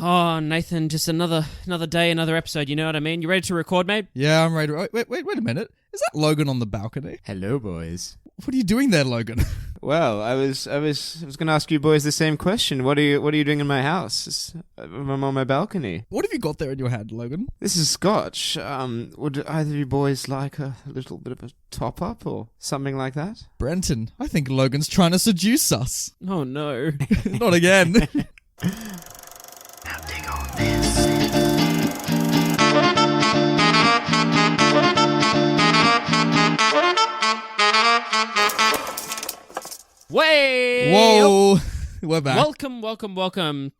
Oh, Nathan, just another day, another episode, you know what I mean? You ready to record, mate? Yeah, I'm ready. Wait a minute. Is that Logan on the balcony? Hello, boys. What are you doing there, Logan? Well, I was going to ask you boys the same question. What are you doing in my house? I'm on my balcony. What have you got there in your hand, Logan? This is scotch. Would either of you boys like a little bit of a top up or something like that? Brenton, I think Logan's trying to seduce us. Oh, no. Not again. Now dig on this. Way! Whoa! We're back. Welcome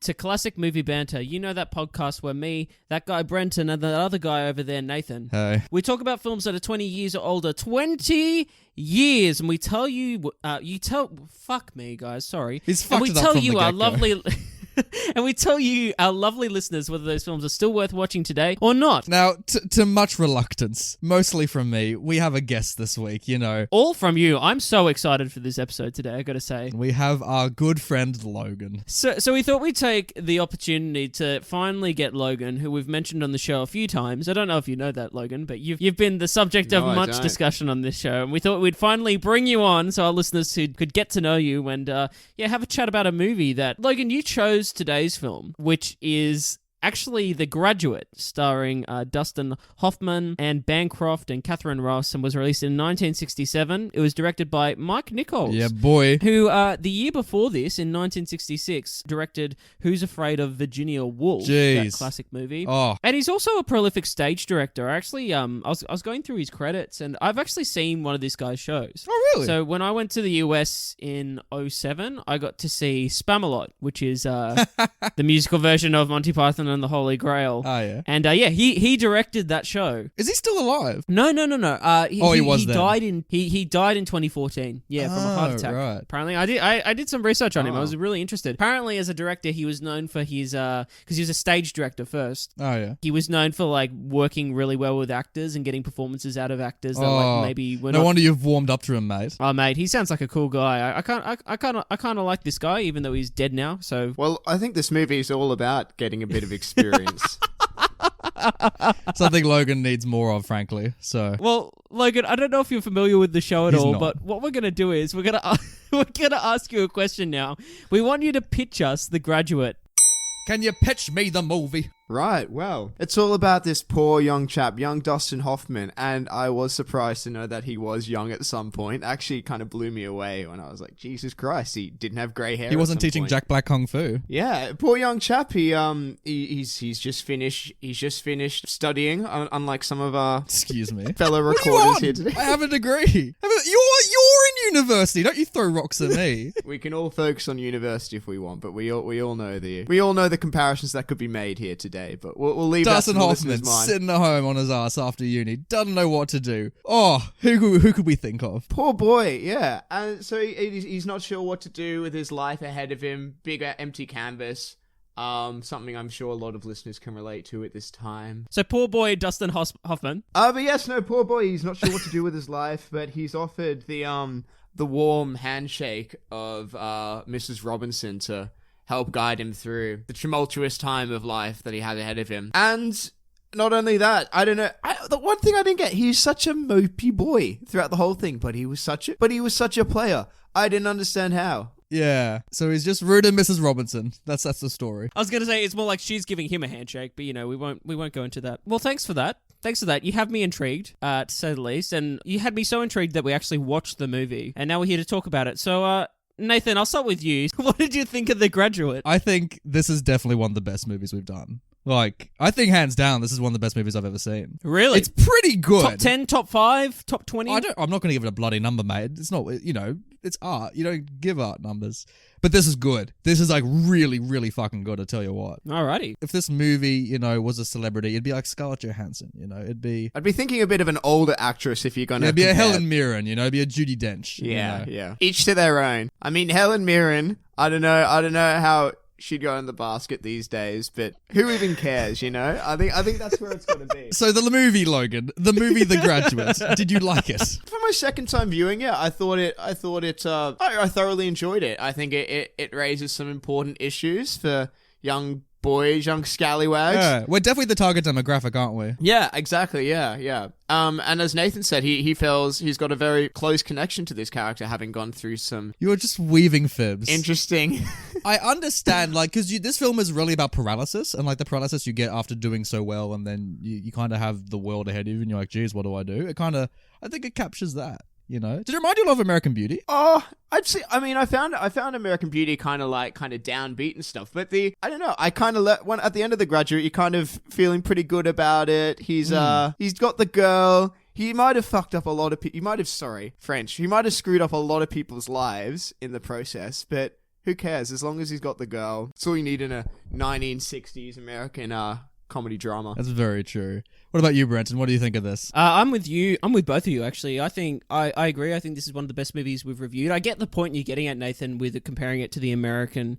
to Classic Movie Banter. You know that podcast where me, that guy Brenton, and the other guy over there, Nathan. Hey. We talk about films that are 20 years or older. 20 years! And we tell you... Fuck me, guys. Sorry. He's fucked it up from the get-go. And we tell you, our lovely listeners, whether those films are still worth watching today or not. Now, to much reluctance, mostly from me, we have a guest this week, you know. All from you. I'm so excited for this episode today, I gotta say. We have our good friend Logan. So we thought we'd take the opportunity to finally get Logan, who we've mentioned on the show a few times. I don't know if you know that, Logan, but you've been the subject of much discussion on this show, and we thought we'd finally bring you on so our listeners could get to know you and have a chat about a movie that, Logan, you chose today's film, which is actually The Graduate, starring Dustin Hoffman and Bancroft and Catherine Ross, and was released in 1967. It was directed by Mike Nichols. Yeah, boy. Who, the year before this, in 1966, directed Who's Afraid of Virginia Woolf, that classic movie. Oh. And he's also a prolific stage director. Actually, I was going through his credits, and I've actually seen one of this guy's shows. Oh, really? So when I went to the US in 2007, I got to see Spamalot, which is the musical version of Monty Python and the Holy Grail. Oh, yeah. And he directed that show. Is he still alive? No. He was then. He died in 2014. Yeah, from a heart attack. Right. Apparently, I did some research on him. I was really interested. Apparently, as a director, he was known for his because he was a stage director first. Oh, yeah. He was known for like working really well with actors and getting performances out of actors that like maybe were no not... wonder you've warmed up to him, mate. Oh, mate, he sounds like a cool guy. I kind of like this guy, even though he's dead now. So Well, I think this movie is all about getting a bit of experience. Something Logan needs more of, frankly. So, well, Logan, I don't know if you're familiar with the show at all, not. but what we're gonna do is we're gonna ask you a question now. We want you to pitch us The Graduate. can you pitch me the movie? Right, well, it's all about this poor young chap, young Dustin Hoffman, and I was surprised to know that he was young at some point. Actually, kind of blew me away when I was like, Jesus Christ, he didn't have grey hair. He wasn't at some teaching point. Jack Black Kung Fu. Yeah, poor young chap. He's just finished studying, unlike some of our Excuse me. fellow What are you recorders on? here today. I have a degree. You're in university. Don't you throw rocks at me. We can all focus on university if we want, but we all know the comparisons that could be made here today. But we'll leave Dustin that to the Hoffman listeners' mind. sitting at home on his ass after uni, doesn't know what to do. Oh, who could we think of? Poor boy, yeah. And so he's not sure what to do with his life ahead of him. Bigger empty canvas. Something I'm sure a lot of listeners can relate to at this time. So poor boy Dustin Hoffman. But yes, no, poor boy. He's not sure what to do with his life, but he's offered the warm handshake of Mrs. Robinson to help guide him through the tumultuous time of life that he had ahead of him. And not only that, I don't know. The one thing I didn't get, he's such a mopey boy throughout the whole thing, but he was such a player. I didn't understand how. Yeah, so he's just rude to Mrs. Robinson. That's the story. I was gonna say it's more like she's giving him a handshake, but we won't go into that. Well, thanks for that. You have me intrigued, to say the least, and you had me so intrigued that we actually watched the movie, and now we're here to talk about it. So, Nathan, I'll start with you. What did you think of The Graduate? I think this is definitely one of the best movies we've done. Like, I think hands down, this is one of the best movies I've ever seen. Really? It's pretty good. Top 10, top 5, top 20? I'm not going to give it a bloody number, mate. It's not, it's art. You don't give art numbers. But this is good. This is like really, really fucking good, I tell you what. Alrighty. If this movie, was a celebrity, it'd be like Scarlett Johansson, I'd be thinking a bit of an older actress if you're going to it'd be a Helen Mirren, it'd be a Judi Dench. Yeah. Each to their own. I mean, Helen Mirren, I don't know how she'd go in the basket these days, but who even cares, I think that's where it's going to be. So the movie, Logan, the Graduate, did you like it? For my second time viewing it, I thoroughly enjoyed it. I think it raises some important issues for young boys, young scallywags. Yeah, we're definitely the target demographic, aren't we? Yeah, exactly. Yeah. And as Nathan said, he feels he's got a very close connection to this character, having gone through some You're just weaving fibs. interesting. I understand, like, because this film is really about paralysis, and like the paralysis you get after doing so well, and then you kind of have the world ahead of you, and you're like, geez, what do I do? I think it captures that. You know, did it remind you of American Beauty? Oh, I'd say. I mean, I found American Beauty kind of downbeat and stuff. But I don't know. I kind of at the end of The Graduate, you're kind of feeling pretty good about it. He's got the girl. He might have fucked up a lot of people. He might have screwed up a lot of people's lives in the process. But who cares? As long as he's got the girl, that's all you need in a 1960s American comedy drama. That's very true. What about you, Brenton? What do you think of this? I'm with you. I'm with both of you, actually. I think I agree. I think this is one of the best movies we've reviewed. I get the point you're getting at, Nathan, with comparing it to the American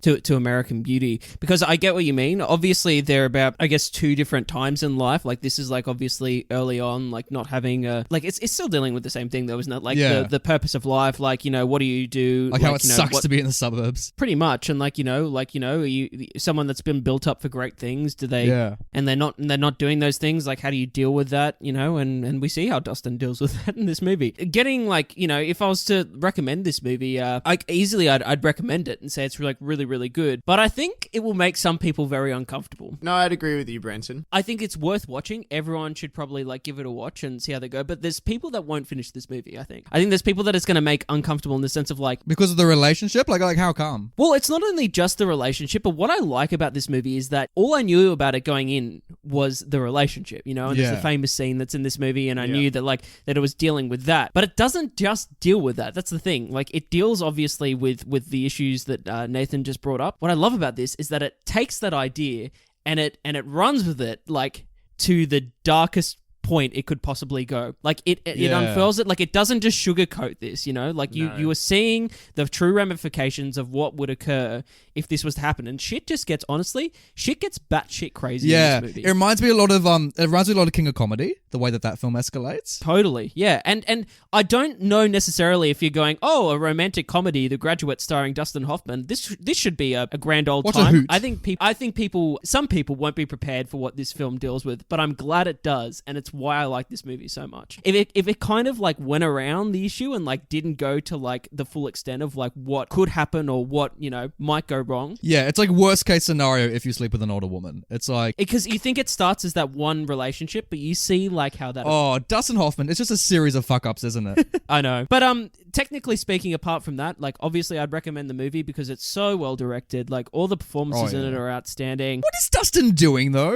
Beauty, because I get what you mean. Obviously, they're about, I guess, two different times in life. Like, this is like obviously early on, like not having it's still dealing with the same thing though, isn't it? Like the purpose of life. Like, you know, what do you do? Like how it sucks to be in the suburbs. Pretty much, and like you know, are you someone that's been built up for great things? Do they? Yeah. And they're not doing those things. Like, how do you deal with that? You know, and we see how Dustin deals with that in this movie. Getting like, you know, if I was to recommend this movie, I'd recommend it and say it's like really, really good. But I think it will make some people very uncomfortable. No, I'd agree with you, Brenton. I think it's worth watching. Everyone should probably like give it a watch and see how they go. But there's people that won't finish this movie. I think there's people that it's going to make uncomfortable in the sense of like, because of the relationship. Like how come? Well, it's not only just the relationship, but what I like about this movie is that all I knew about it going in was the relationship. You know, and there's the famous scene that's in this movie, and I knew that it was dealing with that. But it doesn't just deal with that. That's the thing. Like, it deals obviously with the issues that Nathan just brought up. What I love about this is that it takes that idea and it runs with it like to the darkest point it could possibly go. Like, it unfurls it. Like, it doesn't just sugarcoat this, you know? Like, you are seeing the true ramifications of what would occur if this was to happen. And shit gets batshit crazy in this movie. It reminds me a lot of King of Comedy, the way that film escalates. Totally, yeah. And I don't know necessarily if you're going, oh, a romantic comedy, The Graduate starring Dustin Hoffman, this should be a grand old What's time. A hoot? I think some people won't be prepared for what this film deals with, but I'm glad it does, and it's why I like this movie so much. If it kind of like went around the issue and like didn't go to like the full extent of like what could happen or what, you know, might go wrong. Yeah, it's like worst case scenario if you sleep with an older woman. It's like, because you think it starts as that one relationship, but you see like how that Dustin Hoffman, it's just a series of fuck ups, isn't it? I know. But technically speaking, apart from that, like obviously I'd recommend the movie because it's so well directed. Like all the performances in it are outstanding. What is Dustin doing though?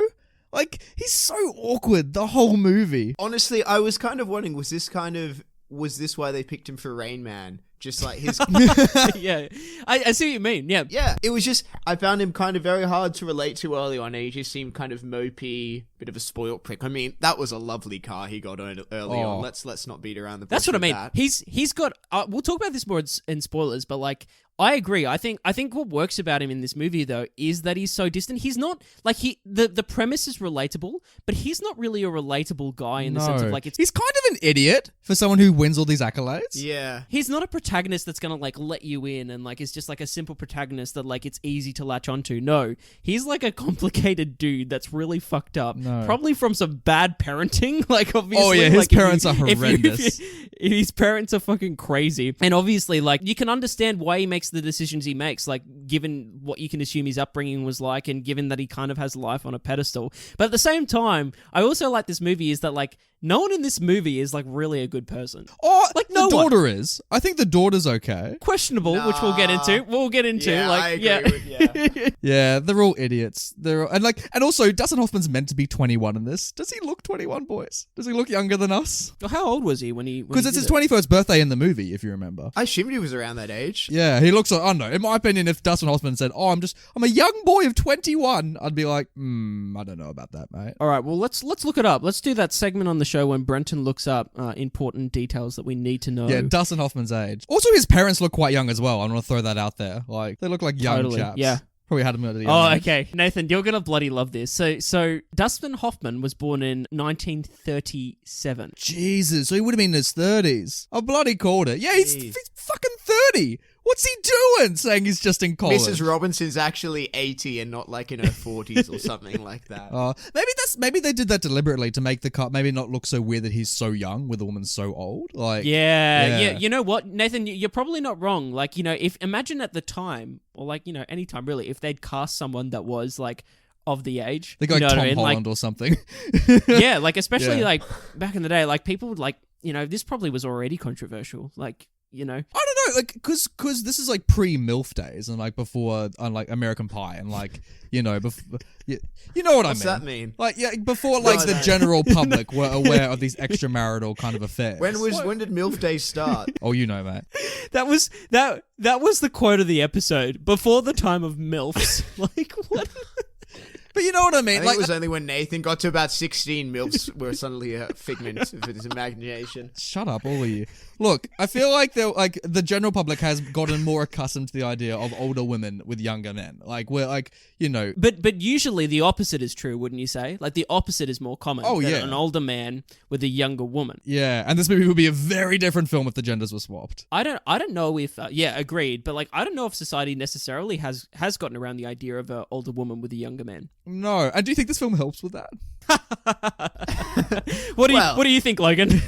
Like, he's so awkward the whole movie. Honestly, I was kind of wondering, was this why they picked him for Rain Man? Just like his... Yeah, I see what you mean, yeah. Yeah, it was just, I found him kind of very hard to relate to early on, and he just seemed kind of mopey, bit of a spoilt prick. I mean, that was a lovely car he got early on. Let's not beat around the bush. That's what I mean. That. He's got... we'll talk about this more in spoilers, but like... I agree. I think what works about him in this movie though is that he's so distant. He's not like the premise is relatable, but he's not really a relatable guy in the sense of like he's kind of an idiot for someone who wins all these accolades. Yeah. He's not a protagonist that's gonna like let you in and like is just like a simple protagonist that like it's easy to latch onto. No. He's like a complicated dude that's really fucked up. No. Probably from some bad parenting. Like obviously. Oh yeah, his parents are horrendous. His parents are fucking crazy. And obviously like you can understand why he makes the decisions he makes, like given what you can assume his upbringing was like and given that he kind of has life on a pedestal. But at the same time, I also like this movie is that like no one in this movie is like really a good person. Oh, like the daughter is. I think the daughter's okay. Questionable, which we'll get into. Yeah, like, I agree with. Yeah, they're all idiots. And also Dustin Hoffman's meant to be 21 in this. Does he look 21, boys? Does he look younger than us? Well, how old was he when he? Because it's his 21st birthday in the movie, if you remember. I assumed he was around that age. Yeah, he looks like, I don't know. In my opinion, if Dustin Hoffman said, "Oh, I'm a young boy of 21," I'd be like, I don't know about that, mate. All right, well, let's look it up. Let's do that segment on the show when Brenton looks up important details that we need to know. Yeah, Dustin Hoffman's age. Also, his parents look quite young as well. I want to throw that out there. Like, they look like young chaps. Yeah. Probably had him at a young age. Okay. Nathan, you're going to bloody love this. So Dustin Hoffman was born in 1937. Jesus, so he would have been in his 30s. I bloody called it. Yeah, he's fucking 30. What's he doing? Saying he's just in college. Mrs. Robinson's actually 80 and not like in her 40s or something like that. Maybe they did that deliberately to make the cut maybe not look so weird that he's so young with a woman so old. Like, yeah. You know what, Nathan? You're probably not wrong. Like, you know, if imagine at the time, or like, you know, any time really, if they'd cast someone that was like of the age, they got you know Tom Holland or something. Yeah, like especially like back in the day, like people would like, you know, this probably was already controversial. Like, you know, I don't know, like, cause this is like pre-MILF days and like before, like American Pie and like, you know, you know what I mean? What's that mean? Like, yeah, before like the general public were aware of these extramarital kind of affairs. When did MILF Day start? Oh, you know, mate. that was the quote of the episode. Before the time of MILFs. Like, what? But you know what I mean? I think it was only when Nathan got to about 16 MILFs were suddenly a figment of his imagination. Shut up, all of you. Look, I feel like the general public has gotten more accustomed to the idea of older women with younger men. Like, we're like, you know. But usually the opposite is true, wouldn't you say? Like, the opposite is more common. Oh, than yeah. An older man with a younger woman. Yeah, and this movie would be a very different film if the genders were swapped. I don't know if agreed, but like I don't know if society necessarily has gotten around the idea of an older woman with a younger man. No, and do you think this film helps with that? What do you think, Logan?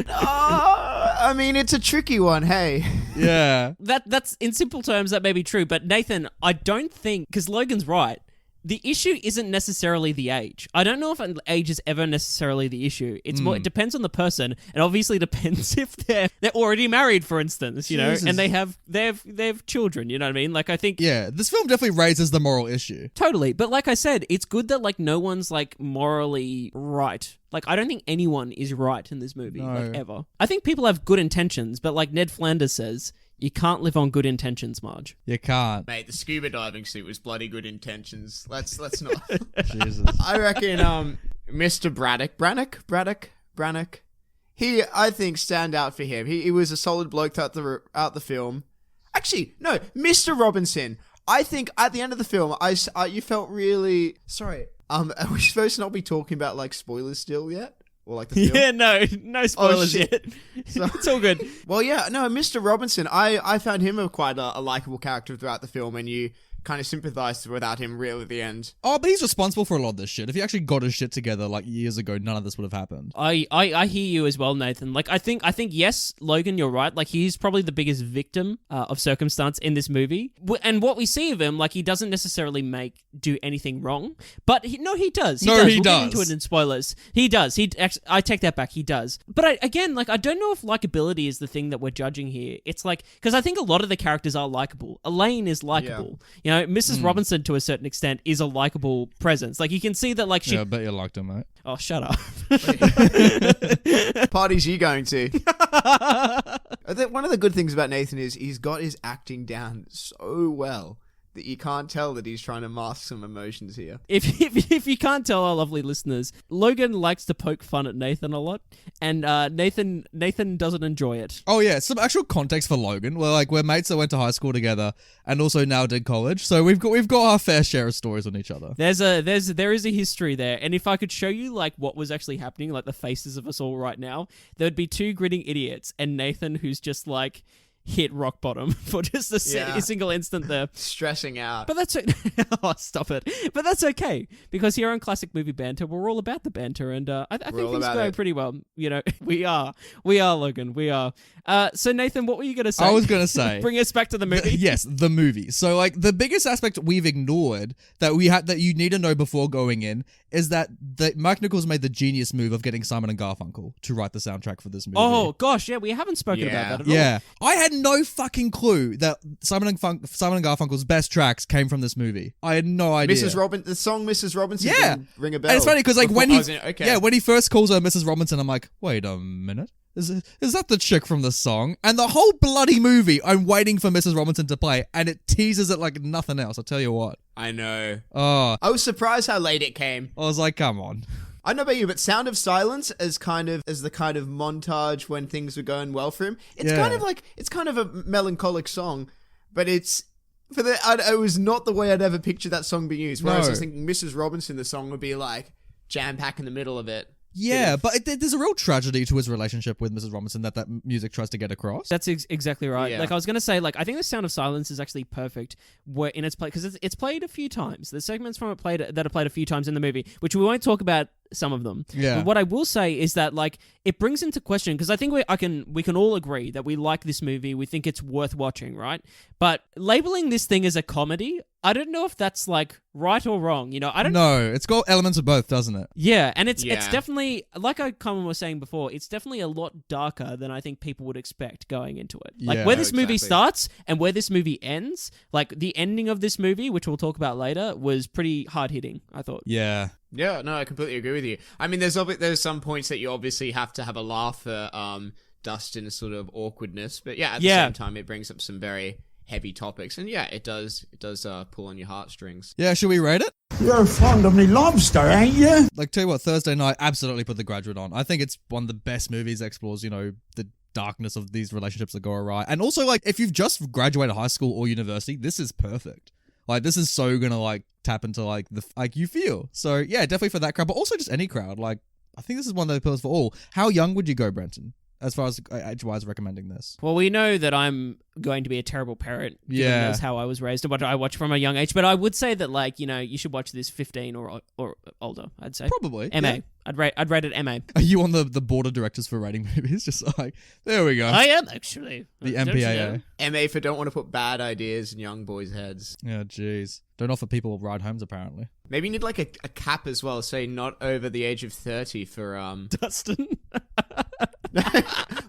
I mean, it's a tricky one. Hey, Yeah. That's in simple terms that may be true, but Nathan, I don't think, because Logan's right. The issue isn't necessarily the age. I don't know if an age is ever necessarily the issue. It's more. It depends on the person, and obviously depends if they're already married, for instance, you know, Jesus. and they have children. You know what I mean? Like, I think This film definitely raises the moral issue. totally. But like I said, it's good that like no one's like morally right. Like, I don't think anyone is right in this movie, like ever. I think people have good intentions, but like Ned Flanders says, you can't live on good intentions, Marge. You can't. mate, the scuba diving suit was bloody good intentions. Let's not. Jesus. I reckon, Mr. Brannock. He, I think, stand out for him. He was a solid bloke throughout the film. Actually, no, Mr. Robinson. I think at the end of the film, you felt really sorry. Are we supposed to not be talking about like spoilers still yet? Or like the film? Yeah, no spoilers yet. So- It's all good. Well, yeah, no, Mr. Robinson, I found him quite a likable character throughout the film, and you kind of sympathized without him really at the end. Oh, but he's responsible for a lot of this shit. If he actually got his shit together like years ago, none of this would have happened. I hear you as well, Nathan. Like, I think yes, Logan, you're right. Like, he's probably the biggest victim of circumstance in this movie. And what we see of him, like, he doesn't necessarily do anything wrong, but he does. We'll get into it in spoilers. He does. I take that back. He does. But again, like, I don't know if likability is the thing that we're judging here. It's like, because I think a lot of the characters are likable. Elaine is likable. You know, Mrs. Robinson, to a certain extent, is a likable presence. Like, you can see that, like, she... Yeah, I bet you liked him, mate. Oh, shut up. Parties you going to? I think one of the good things about Nathan is he's got his acting down so well that you can't tell that he's trying to mask some emotions here. If you can't tell, our lovely listeners, Logan likes to poke fun at Nathan a lot, and Nathan doesn't enjoy it. Oh yeah, some actual context for Logan. We're mates that went to high school together and also now did college, so we've got our fair share of stories on each other. There is a history there, and if I could show you like what was actually happening, like the faces of us all right now, there would be two grinning idiots and Nathan who's just like hit rock bottom for just a single instant there. Stressing out. But that's oh, stop it. But that's okay, because here on Classic Movie Banter, we're all about the banter, and I think things go pretty well. You know, we are Logan, we are. So Nathan, what were you going to say? I was going to say, bring us back to the movie. Yes, the movie. So like the biggest aspect we've ignored that you need to know before going in is that Mike Nichols made the genius move of getting Simon and Garfunkel to write the soundtrack for this movie. Oh gosh, yeah, we haven't spoken about that at all. Yeah, I had no fucking clue that Simon and Garfunkel's best tracks came from this movie. I had no idea. The song Mrs. Robinson didn't ring a bell. And it's funny because like when he first calls her Mrs. Robinson, I'm like, wait a minute. Is that the chick from the song? And the whole bloody movie, I'm waiting for Mrs. Robinson to play, and it teases it like nothing else. I'll tell you what. I know. Oh, I was surprised how late it came. I was like, come on. I don't know about you, but Sound of Silence as the kind of montage when things were going well for him. It's kind of a melancholic song, but it was not the way I'd ever pictured that song being used. Whereas I was thinking Mrs. Robinson, the song would be like jam pack in the middle of it. Yeah, but there's a real tragedy to his relationship with Mrs. Robinson that music tries to get across. That's exactly right. Yeah. Like I was gonna say, like I think the Sound of Silence is actually perfect in its play because it's played a few times. The segments from it that are played a few times in the movie, which we won't talk about some of them. Yeah. But what I will say is that like it brings into question because I think we can all agree that we like this movie. We think it's worth watching, right? But labeling this thing as a comedy, I don't know if that's like right or wrong. You know, I don't. No, it's got elements of both, doesn't it? Yeah, and it's Yeah. definitely like I kind of was saying before. It's definitely a lot darker than I think people would expect going into it. Like Yeah. where this movie Exactly. starts and where this movie ends. Like the ending of this movie, which we'll talk about later, was pretty hard hitting. I thought. Yeah. Yeah, no, I completely agree with you. I mean, there's some points that you obviously have to have a laugh at Dustin's sort of awkwardness, but yeah, at the same time, it brings up some very heavy topics, and yeah, it does pull on your heartstrings. Yeah, should we rate it? You're fond of me lobster, ain't you? Like, tell you what, Thursday night, absolutely put The Graduate on. I think it's one of the best movies that explores, you know, the darkness of these relationships that go awry. And also, like, if you've just graduated high school or university, this is perfect. Like, this is so gonna, like, tap into, like, you feel. So, yeah, definitely for that crowd, but also just any crowd. Like, I think this is one that appeals for all. How young would you go, Brenton, as far as age-wise recommending this? Well, we know that I'm going to be a terrible parent. Given Yeah. that's how I was raised and what I watch from a young age. But I would say that, like, you know, you should watch this 15 or older. I'd say Probably. MA. Yeah. I'd rate it MA. Are you on the board of directors for rating movies? Just like, there we go. I am actually The Don't you MPAA. know? MA for don't want to put bad ideas in young boys' heads. Yeah, jeez. Don't offer people ride homes, apparently. Maybe you need like a cap as well, say not over the age of 30 for Dustin.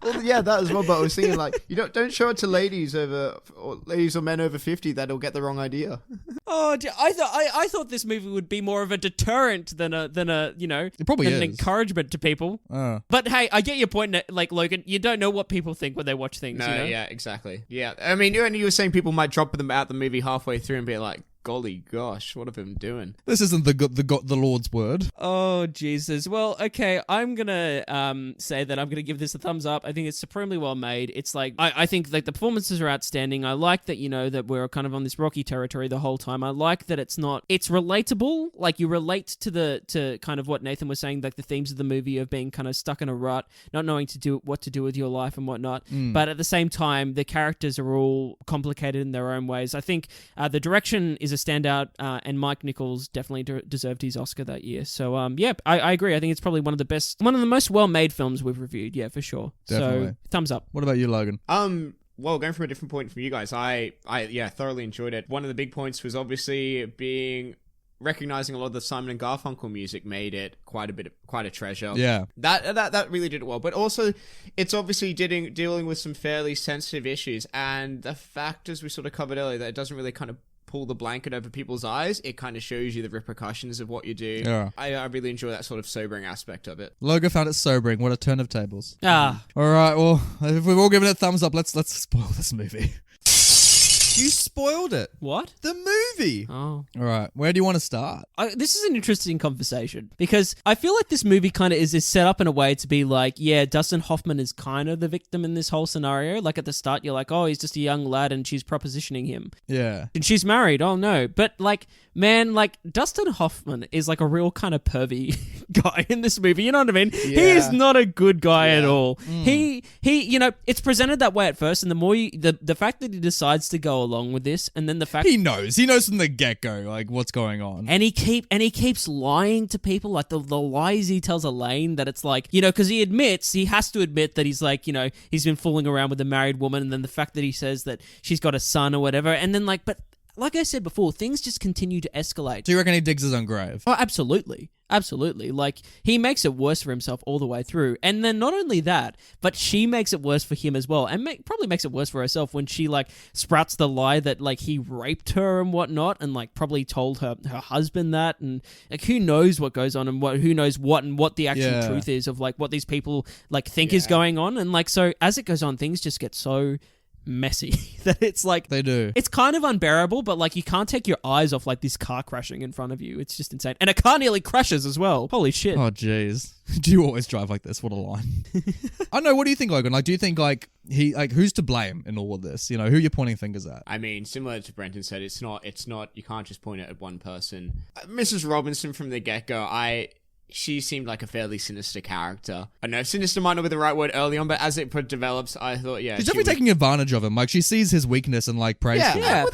Well, yeah, that as well. But I was thinking like you don't show it to ladies or men over 50 that'll get the wrong idea. Oh, I thought this movie would be more of a deterrent than a you know It probably than an is. encouragement to people. But hey, I get your point. Like Logan, you don't know what people think when they watch things. No, you know? yeah, exactly. Yeah, I mean, you were saying people might drop them out the movie halfway through and be like, "Golly gosh, what have I been doing?" This isn't the Lord's word. Oh Jesus! Well, okay, I'm gonna say that I'm gonna give this a thumbs up. I think it's supremely well made. It's like I think like the performances are outstanding. I like that that we're kind of on this rocky territory the whole time. I like that it's relatable. Like you relate to kind of what Nathan was saying, like the themes of the movie of being kind of stuck in a rut, not knowing what to do with your life and whatnot. But at the same time, the characters are all complicated in their own ways. I think the direction is a standout, and Mike Nichols definitely deserved his Oscar that year. So, I agree. I think it's probably one of the most well-made films we've reviewed. Yeah, for sure. Definitely. So, thumbs up. What about you, Logan? Well, going from a different point from you guys, I thoroughly enjoyed it. One of the big points was obviously recognizing a lot of the Simon and Garfunkel music made it quite a treasure. Yeah. That really did it well. But also, it's obviously dealing with some fairly sensitive issues, and the fact, as we sort of covered earlier, that it doesn't really kind of pull the blanket over people's eyes. It kind of shows you the repercussions of what you do. Yeah. I really enjoy that sort of sobering aspect of it. Logan found it sobering. What a turn of tables. Ah, All right, well, if we've all given it thumbs up, let's spoil this movie. You spoiled it. what? The movie. Oh. All right, where do you want to start? This is an interesting conversation because I feel like this movie kind of is set up in a way to be like, yeah, Dustin Hoffman is kind of the victim in this whole scenario. Like at the start, you're like, oh, he's just a young lad and she's propositioning him. Yeah. And she's married. Oh, no. But like, man, like Dustin Hoffman is like a real kind of pervy guy in this movie. You know what I mean? He is not a good guy at all. He, it's presented that way at first. And the more the fact that he decides to go along with this, and then the fact He knows from the get-go, like, what's going on. and he keeps lying to people, like the lies he tells Elaine, that it's like, because he has to admit that he's like, he's been fooling around with a married woman, and then the fact that he says that she's got a son or whatever, and then but like I said before, things just continue to escalate. Do you reckon he digs his own grave? Oh, absolutely. Absolutely. Like, he makes it worse for himself all the way through. And then not only that, but she makes it worse for him as well. And probably makes it worse for herself when she, like, sprouts the lie that, like, he raped her and whatnot, and, like, probably told her husband that. And, like, who knows what goes on, and who knows what, and what the actual truth is of, like, what these people, like, think is going on. And, like, so as it goes on, things just get so messy that it's like They do. it's kind of unbearable, but like you can't take your eyes off like this car crashing in front of you. It's just insane, and a car nearly crashes as well. Holy shit. Oh, jeez. Do you always drive like this? What a line. I know. What do you think, Logan? Like, do you think, like, who's to blame in all of this? Who you're pointing fingers at? I mean, similar to Brenton said, it's not, you can't just point it at one person. Mrs. Robinson from the get-go, she seemed like a fairly sinister character. I know sinister might not be the right word early on, but as it develops, I thought, yeah. She's definitely taking advantage of him. Like, she sees his weakness and, like, prays for him.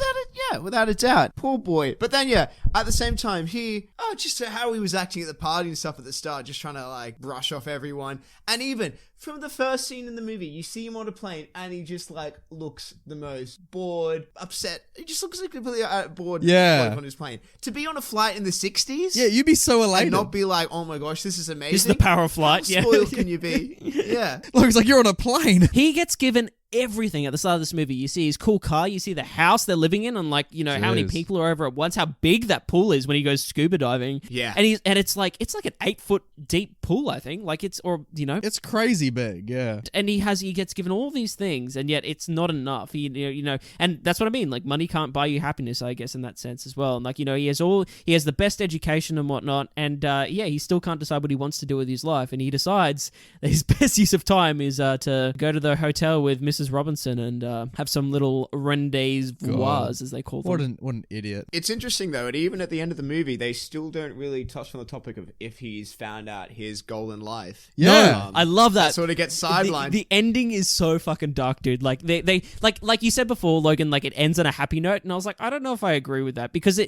Without a doubt. Poor boy. But then, yeah, at the same time, just how he was acting at the party and stuff at the start, just trying to, like, brush off everyone. And even from the first scene in the movie, you see him on a plane and he just, like, looks the most bored, upset. He just looks like completely bored on his plane. To be on a flight in the 60s? Yeah, you'd be so elated. And not be like, oh my gosh, this is amazing. This is the power of flight. How spoiled can you be? Yeah. Looks like you're on a plane. He gets given everything at the start of this movie. You see his cool car, you see the house they're living in, and like, you know, how many people are over at once, how big that pool is when he goes scuba diving. Yeah. And it's like an 8-foot deep pool, I think. Like it's It's crazy big, yeah. And he gets given all these things, and yet it's not enough. And that's what I mean. Like, money can't buy you happiness, I guess, in that sense as well. And like, you know, he has the best education and whatnot, and he still can't decide what he wants to do with his life, and he decides that his best use of time is to go to the hotel with Mrs. Robinson and have some little rendezvous, as they call them. What an idiot. It's interesting though, and even at the end of the movie, they still don't really touch on the topic of if he's found out his goal in life. Yeah. I love that. That sort of gets sidelined. The ending is so fucking dark, dude. Like they like you said before, Logan, like it ends on a happy note, and I was like, I don't know if I agree with that because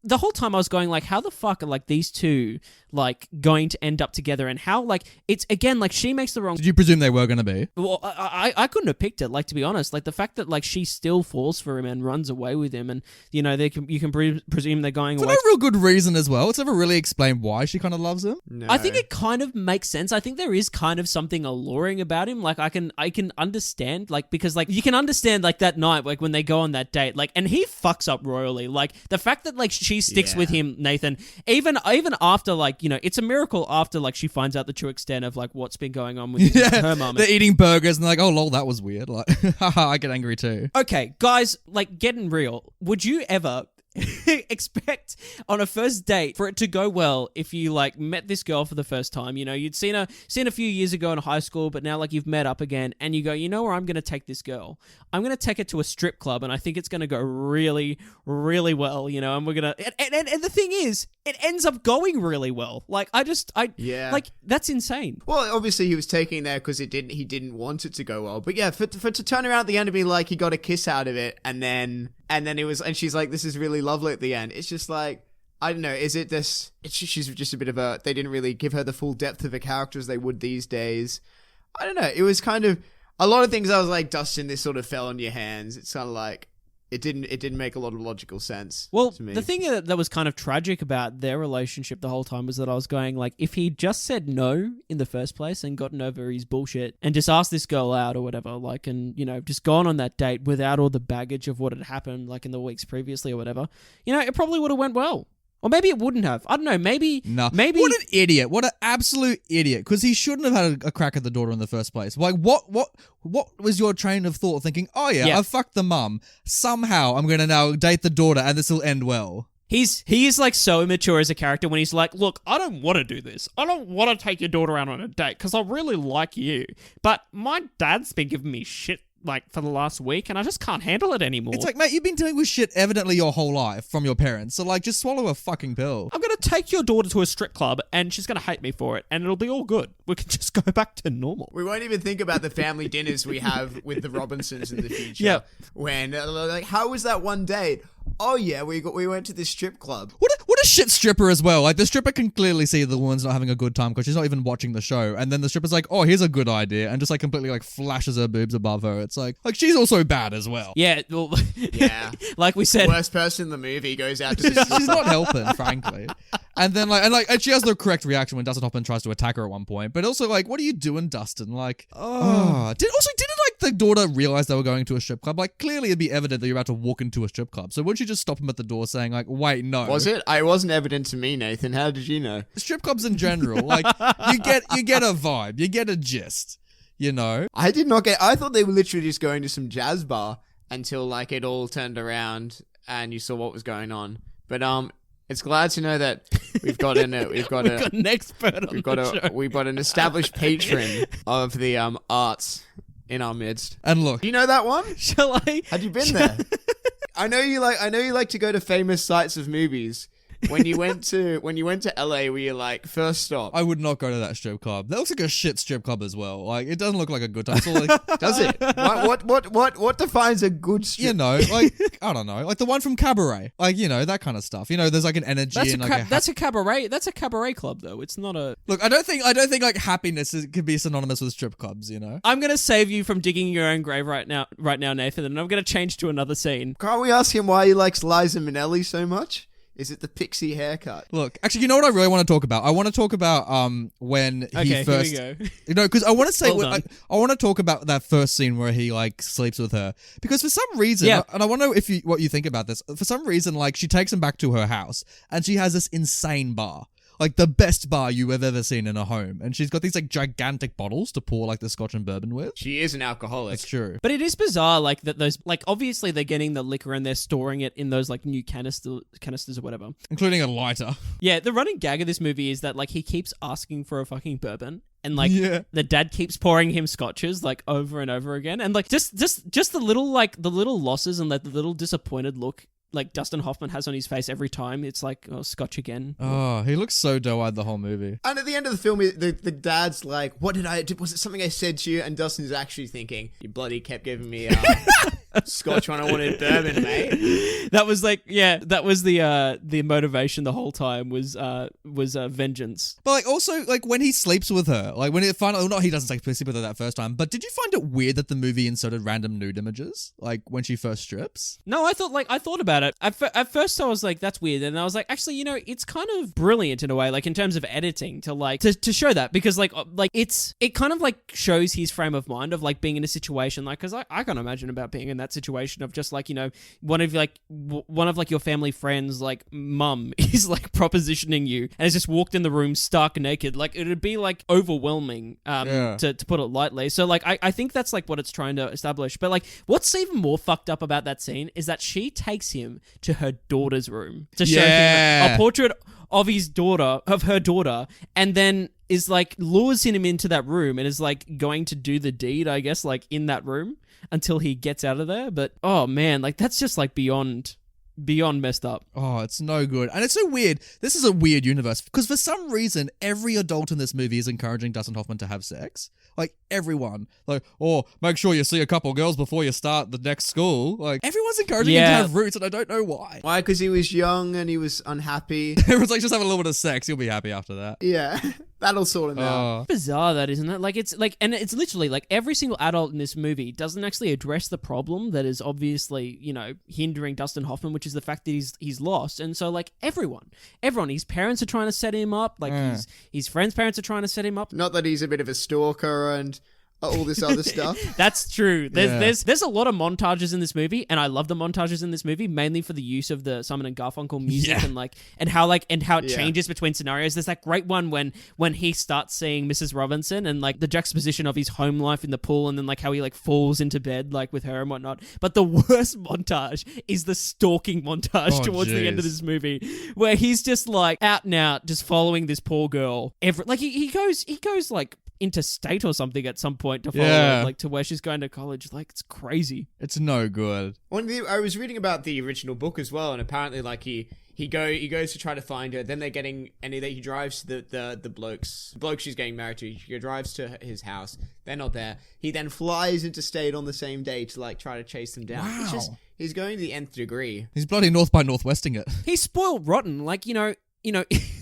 the whole time I was going like, how the fuck are like these two like going to end up together, and how like it's again like she makes the wrong. Did you presume they were going to be? Well, I couldn't have picked it, like, to be honest. Like the fact that like she still falls for him and runs away with him, and you know you can presume they're going away. For no real good reason as well. It's never really explained why she kind of loves him. No. I think it kind of makes sense. I think there is kind of something alluring about him. Like I can understand, like, because like you can understand like that night, like when they go on that date, like, and he fucks up royally. Like the fact that like she sticks with him, Nathan, even after like, you know, it's a miracle after like she finds out the true extent of like what's been going on with her mum. They're eating burgers and they're like, oh lol, that was weird. Like, haha, I get angry too. Okay, guys, like, getting real. Would you ever expect on a first date for it to go well if you like met this girl for the first time? You know, you'd seen her a few years ago in high school, but now like you've met up again, and you go, you know where I'm going to take this girl? I'm going to take her to a strip club, and I think it's going to go really, really well, you know, and we're going to... And the thing is, it ends up going really well. Like, like, that's insane. Well, obviously he was taking there because he didn't want it to go well. But yeah, for to turn around at the end and be like, he got a kiss out of it, and then it was, and she's like, this is really lovely at the end. It's just like, I don't know, is it this... she's just a bit of a... They didn't really give her the full depth of a character as they would these days. I don't know, it was kind of... A lot of things I was like, Dustin, this sort of fell on your hands. It's kind of like... It didn't make a lot of logical sense. Well, to me. The thing that was kind of tragic about their relationship the whole time was that I was going like, if he just said no in the first place and gotten over his bullshit and just asked this girl out or whatever, like, and you know, just gone on that date without all the baggage of what had happened like in the weeks previously or whatever, you know, it probably would have went well. Or maybe it wouldn't have. I don't know. Maybe. Maybe. What an idiot. What an absolute idiot. Because he shouldn't have had a crack at the daughter in the first place. Like, what was your train of thought thinking, oh yeah, I fucked the mum. Somehow I'm going to now date the daughter and this will end well. He is like so immature as a character when he's like, look, I don't want to do this. I don't want to take your daughter out on a date because I really like you. But my dad's been giving me shit like for the last week and I just can't handle it anymore. It's like, mate, you've been dealing with shit evidently your whole life from your parents. So like, just swallow a fucking pill. I'm going to take your daughter to a strip club and she's going to hate me for it and it'll be all good. We can just go back to normal. We won't even think about the family dinners we have with the Robinsons in the future. Yeah. When, like, how was that one date? Oh yeah, we went to this strip club. What a shit stripper as well. Like the stripper can clearly see the woman's not having a good time because she's not even watching the show. And then the stripper's like, oh, here's a good idea. And just like completely like flashes her boobs above her. It's like she's also bad as well. Yeah. Well, yeah. Like we said. Worst person in the movie goes out to this. She's not helping, frankly. And then and she has the correct reaction when Dustin Hoffman tries to attack her at one point. But also like, what are you doing, Dustin? Like, didn't the daughter realize they were going to a strip club? Like clearly it'd be evident that you're about to walk into a strip club. So wouldn't you just stop him at the door saying like, wait, no. Was it? It wasn't evident to me, Nathan. How did you know? Strip clubs in general, like you get a vibe, you get a gist, you know? I did not get... I thought they were literally just going to some jazz bar until like it all turned around and you saw what was going on. But it's glad to know that we've got an expert on the show. We've got an established patron of the arts in our midst. And look, do you know that one? Shall I? Had you been there? I know you like to go to famous sites of movies. when you went to LA, were you like, first stop? I would not go to that strip club. That looks like a shit strip club as well. Like, it doesn't look like a good time. It's all like, Does it? What defines a good strip? you know, like, I don't know, like the one from Cabaret, like, you know, that kind of stuff. You know, there's like an energy That's and a like that's a cabaret. That's a cabaret club, though. It's not a. Look, I don't think like happiness could be synonymous with strip clubs. You know. I'm gonna save you from digging your own grave right now, Nathan, and I'm gonna change to another scene. Can't we ask him why he likes Liza Minnelli so much? Is it the pixie haircut? Look, actually, you know what I really want to talk about? I want to talk about when he first, here we go. you know, because I want to say Hold on. I want to talk about that first scene where he like sleeps with her because for some reason, Yeah. and I want to know what you think about this. For some reason, like she takes him back to her house and she has this insane bar. Like the best bar you have ever seen in a home. And she's got these like gigantic bottles to pour like the scotch and bourbon with. She is an alcoholic. It's true. But it is bizarre, like that. Those, like, obviously they're getting the liquor and they're storing it in those like new canisters or whatever. Including a lighter. Yeah, the running gag of this movie is that like he keeps asking for a fucking bourbon, and like the dad keeps pouring him scotches like over and over again, and like just the little losses and like the little disappointed look like Dustin Hoffman has on his face every time. It's like, oh, scotch again. Oh, he looks so doe-eyed the whole movie. And at the end of the film, the dad's like, what did I do? Was it something I said to you? And Dustin's actually thinking, you bloody kept giving me scotch when I wanted bourbon, mate. That was like, yeah, that was the motivation the whole time was vengeance. But like also like when he sleeps with her, like when it finally, not he doesn't sleep with her that first time, but did you find it weird that the movie inserted random nude images? Like when she first strips? No, I thought about it. At first I was like, that's weird. And I was like, actually, you know, it's kind of brilliant in a way, like in terms of editing to like, to show that because like it kind of like shows his frame of mind of like being in a situation like, cause I can't imagine about being in that situation of just like, you know, one of your family friends, like mum is like propositioning you and has just walked in the room stark naked. Like it would be like overwhelming, to put it lightly. So like, I think that's like what it's trying to establish. But like, what's even more fucked up about that scene is that she takes him to her daughter's room to show him a portrait of her daughter, and then is like lures him into that room and is like going to do the deed, I guess, like in that room until he gets out of there. But oh man, like that's just like beyond messed up. Oh, it's no good. And it's so weird. This is a weird universe because for some reason, every adult in this movie is encouraging Dustin Hoffman to have sex. Like everyone. Like, oh, make sure you see a couple girls before you start the next school. Like everyone's encouraging him to have roots and I don't know why. Why? Because he was young and he was unhappy. Everyone's like, just have a little bit of sex. You'll be happy after that. Yeah. That'll sort him out. Bizarre that, isn't it? Like it's like, and it's literally like every single adult in this movie doesn't actually address the problem that is obviously, you know, hindering Dustin Hoffman, which is the fact that he's lost. And so like everyone, his parents are trying to set him up. Like his friends' parents are trying to set him up. Not that he's a bit of a stalker and all this other stuff. That's true. There's a lot of montages in this movie, and I love the montages in this movie mainly for the use of the Simon and Garfunkel music and how it changes between scenarios. There's that great one when he starts seeing Mrs. Robinson and like the juxtaposition of his home life in the pool, and then like how he like falls into bed like with her and whatnot. But the worst montage is the stalking montage towards the end of this movie, where he's just like out and out just following this poor girl. He goes like interstate or something at some point to follow her, like to where she's going to college. Like it's crazy. It's no good. I was reading about the original book as well, and apparently like he goes to try to find her. Then they're getting, and he drives to the bloke she's getting married to. He drives to his house. They're not there. He then flies interstate on the same day to like try to chase them down. Wow. It's just, he's going to the nth degree. He's bloody North by Northwesting it. He's spoiled rotten. Like, you know,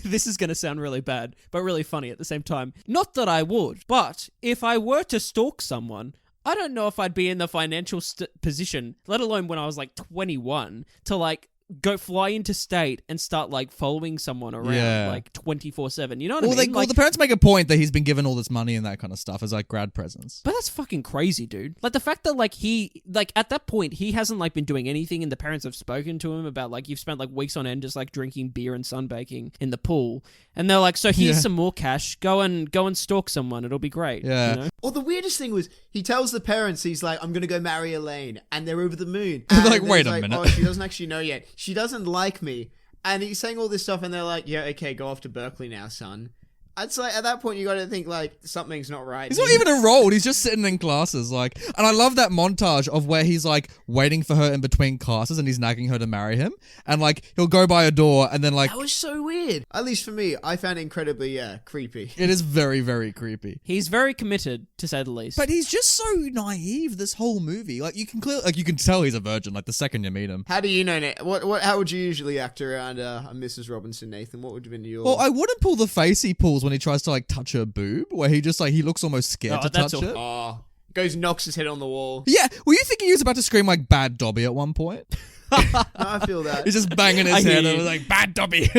this is going to sound really bad, but really funny at the same time. Not that I would, but if I were to stalk someone, I don't know if I'd be in the financial position, let alone when I was like 21, to like go fly interstate and start like following someone around like 24/7. You know what I mean? Well, the parents make a point that he's been given all this money and that kind of stuff as like grad presents. But that's fucking crazy, dude. Like the fact that like he, like at that point, he hasn't like been doing anything, and the parents have spoken to him about like, you've spent like weeks on end just like drinking beer and sunbaking in the pool. And they're like, so here's some more cash. Go and stalk someone. It'll be great. Yeah. You know? Well, the weirdest thing was he tells the parents, he's like, I'm going to go marry Elaine. And they're over the moon. They're And like, wait a like, minute. Oh, she doesn't actually know yet. She doesn't like me. And he's saying all this stuff, and they're like, yeah, okay, go off to Berkeley now, son. I'd say at that point you got to think like something's not right. He's not even enrolled. He's just sitting in classes, like. And I love that montage of where he's like waiting for her in between classes, and he's nagging her to marry him. And like he'll go by a door, and then like That was so weird. At least for me, I found it incredibly creepy. it is very, very creepy. He's very committed, to say the least. But he's just so naive this whole movie. Like you can you can tell he's a virgin like the second you meet him. How do you know, Nate? How would you usually act around a Mrs. Robinson, Nathan? What would have been your? Well, I wouldn't pull the face he pulls when he tries to like touch her boob, where he just like he looks almost scared to touch it. Oh, goes knocks his head on the wall. Yeah, were you thinking he was about to scream like "Bad Dobby" at one point? No, I feel that. He's just banging his I hear head you. and was like "Bad Dobby."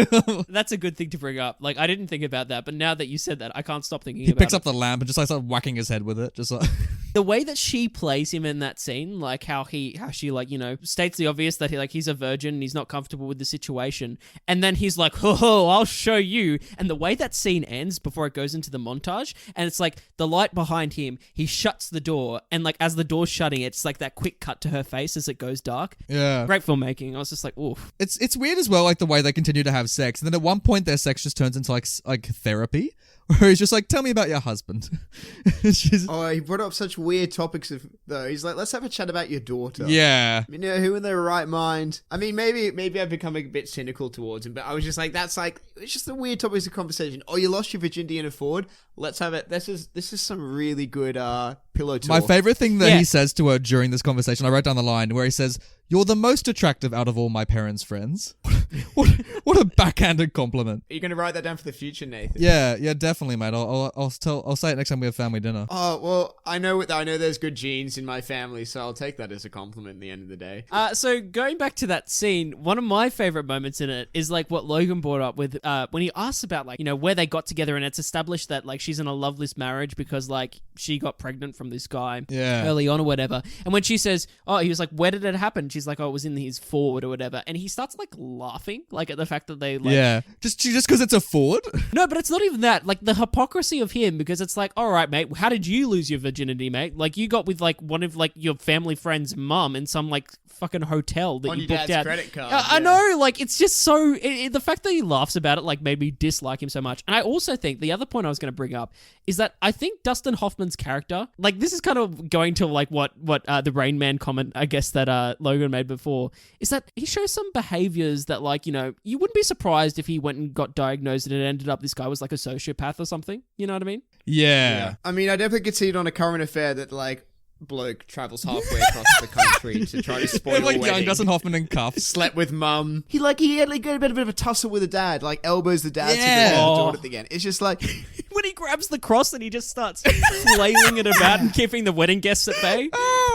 That's a good thing to bring up. Like, I didn't think about that, but now that you said that, I can't stop thinking He about picks it. up the lamp and just like starts whacking his head with it, just like. The way that she plays him in that scene, like how she like, you know, states the obvious that he's a virgin and he's not comfortable with the situation. And then he's like, oh, I'll show you. And the way that scene ends before it goes into the montage, and it's like the light behind him, he shuts the door, and like as the door's shutting, it's like that quick cut to her face as it goes dark. Yeah. Great filmmaking. I was just like, oof. It's weird as well, like the way they continue to have sex, and then at one point their sex just turns into like therapy, where he's just like, "Tell me about your husband." She's, Oh, he brought up such weird topics though. He's like, let's have a chat about your daughter. yeah, You know, who in their right mind? I mean, maybe I've become a bit cynical towards him, but I was just like, it's just a weird topics of conversation. Oh, you lost your virginity in a Ford? Let's have it. This is some really good pillow talk. my favorite thing that Yeah. he says to her during this conversation, I wrote down the line where he says, "You're the most attractive out of all my parents' friends." what a backhanded compliment. Are you going to write that down for the future, Nathan? Yeah, definitely, mate. I'll say it next time we have family dinner. Oh, well, I know there's good genes in my family, so I'll take that as a compliment at the end of the day. So going back to that scene, one of my favorite moments in it is like what Logan brought up with when he asks about like, you know, where they got together, and it's established that like she's in a loveless marriage because like she got pregnant from this guy Yeah. early on or whatever. And when she says, oh, he was like, where did it happen? She's like, oh, it was in his Ford or whatever. And he starts like laughing like at the fact that they like Yeah, just because it's a Ford. No, but it's not even that. Like the hypocrisy of him, because it's like, all right, mate, how did you lose your virginity, mate? Like you got with like one of like your family friend's mum in some like fucking hotel that On you your booked dad's out. credit card, I yeah. know, like it's just so. The fact that he laughs about it like made me dislike him so much. And I also think the other point I was going to bring up is that I think Dustin Hoffman's character, like this is kind of going to like what the Rain Man comment I guess that Logan made before, is that he shows some behaviors that like, you know, you wouldn't be surprised if he went and got diagnosed and it ended up this guy was like a sociopath or something. You know what I mean? Yeah. I mean, I definitely could see it on a current affair that like bloke travels halfway across the country to try to spoil like a young wedding. Dustin Hoffman in cuffs. Slept with mum. He had like a bit of a tussle with the dad, like elbows the dad Yeah. to the Oh. door at the end. It's just like When he grabs the cross and he just starts flailing it about and keeping the wedding guests at bay.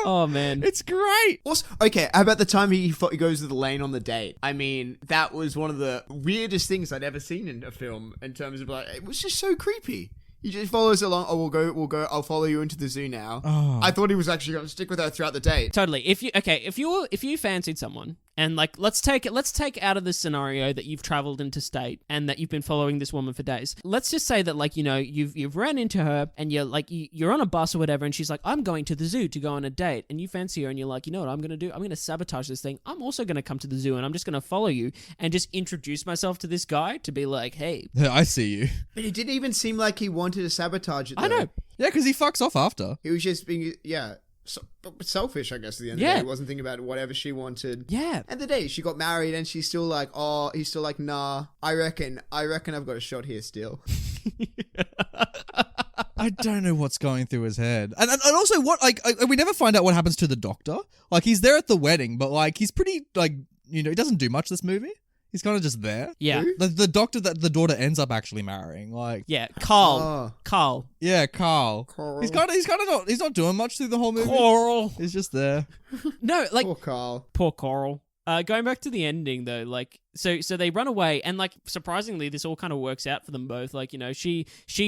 Oh man. It's great. also, okay, how about the time he goes to the lane on the date? I mean, that was one of the weirdest things I'd ever seen in a film in terms of like, it was just so creepy. He just follows along. Oh, we'll go. I'll follow you into the zoo now. Oh. I thought he was actually going to stick with her throughout the date. Totally. If you fancied someone, and like let's take out of this scenario that you've traveled interstate and that you've been following this woman for days. Let's just say that like, you know, you've ran into her and you're like you're on a bus or whatever, and she's like, I'm going to the zoo to go on a date, and you fancy her and you're like, you know what I'm gonna do? I'm gonna sabotage this thing. I'm also gonna come to the zoo and I'm just gonna follow you and just introduce myself to this guy to be like, hey. I see you. But it didn't even seem like he wanted to sabotage it. Though. I know. Yeah, because he fucks off after. He was just being selfish, I guess. At the end of the Yeah. day, he wasn't thinking about whatever she wanted. Yeah. And the day she got married, and she's still like, oh, he's still like, nah. I reckon I've got a shot here still. I don't know what's going through his head. And also, what, like, we never find out what happens to the doctor. Like, he's there at the wedding, but, like, he's pretty, like, you know, he doesn't do much this movie. He's kind of just there. Yeah. Who? The doctor that the daughter ends up actually marrying. Like, Yeah. Carl. Oh. Carl. yeah, Carl. Carl. He's kind of not doing much through the whole movie. Carl. He's just there. No, like Poor Carl. poor Carl. Going back to the ending though, like so they run away, and like surprisingly this all kind of works out for them both. Like, you know, she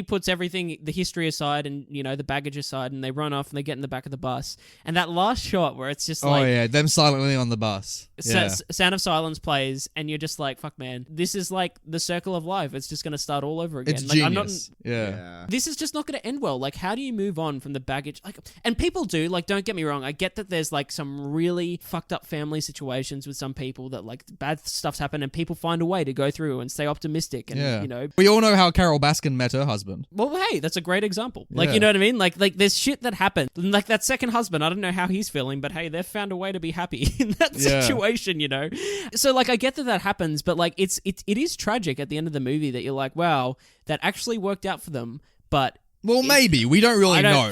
puts everything, the history aside and, you know, the baggage aside, and they run off and they get in the back of the bus. And that last shot where it's just like, Oh yeah, them silently on the bus. Yeah. Sound of Silence plays, and you're just like, fuck man, this is like the circle of life. It's just gonna start all over again. It's like, genius. Yeah. This is just not going to end well. Like, how do you move on from the baggage? Like, and people do. Like, don't get me wrong. I get that there's like some really fucked up family situations with some people that like bad stuff's happened happen and people find a way to go through and stay optimistic and, you know. We all know how Carol Baskin met her husband. Well, hey, that's a great example. Like, you know what I mean? Like there's shit that happened. Like that second husband, I don't know how he's feeling, but hey, they've found a way to be happy in that situation, you know? So, like, I get that happens, but, like, it is tragic at the end of the movie that you're like, wow, that actually worked out for them, but... Well, maybe. We don't really know.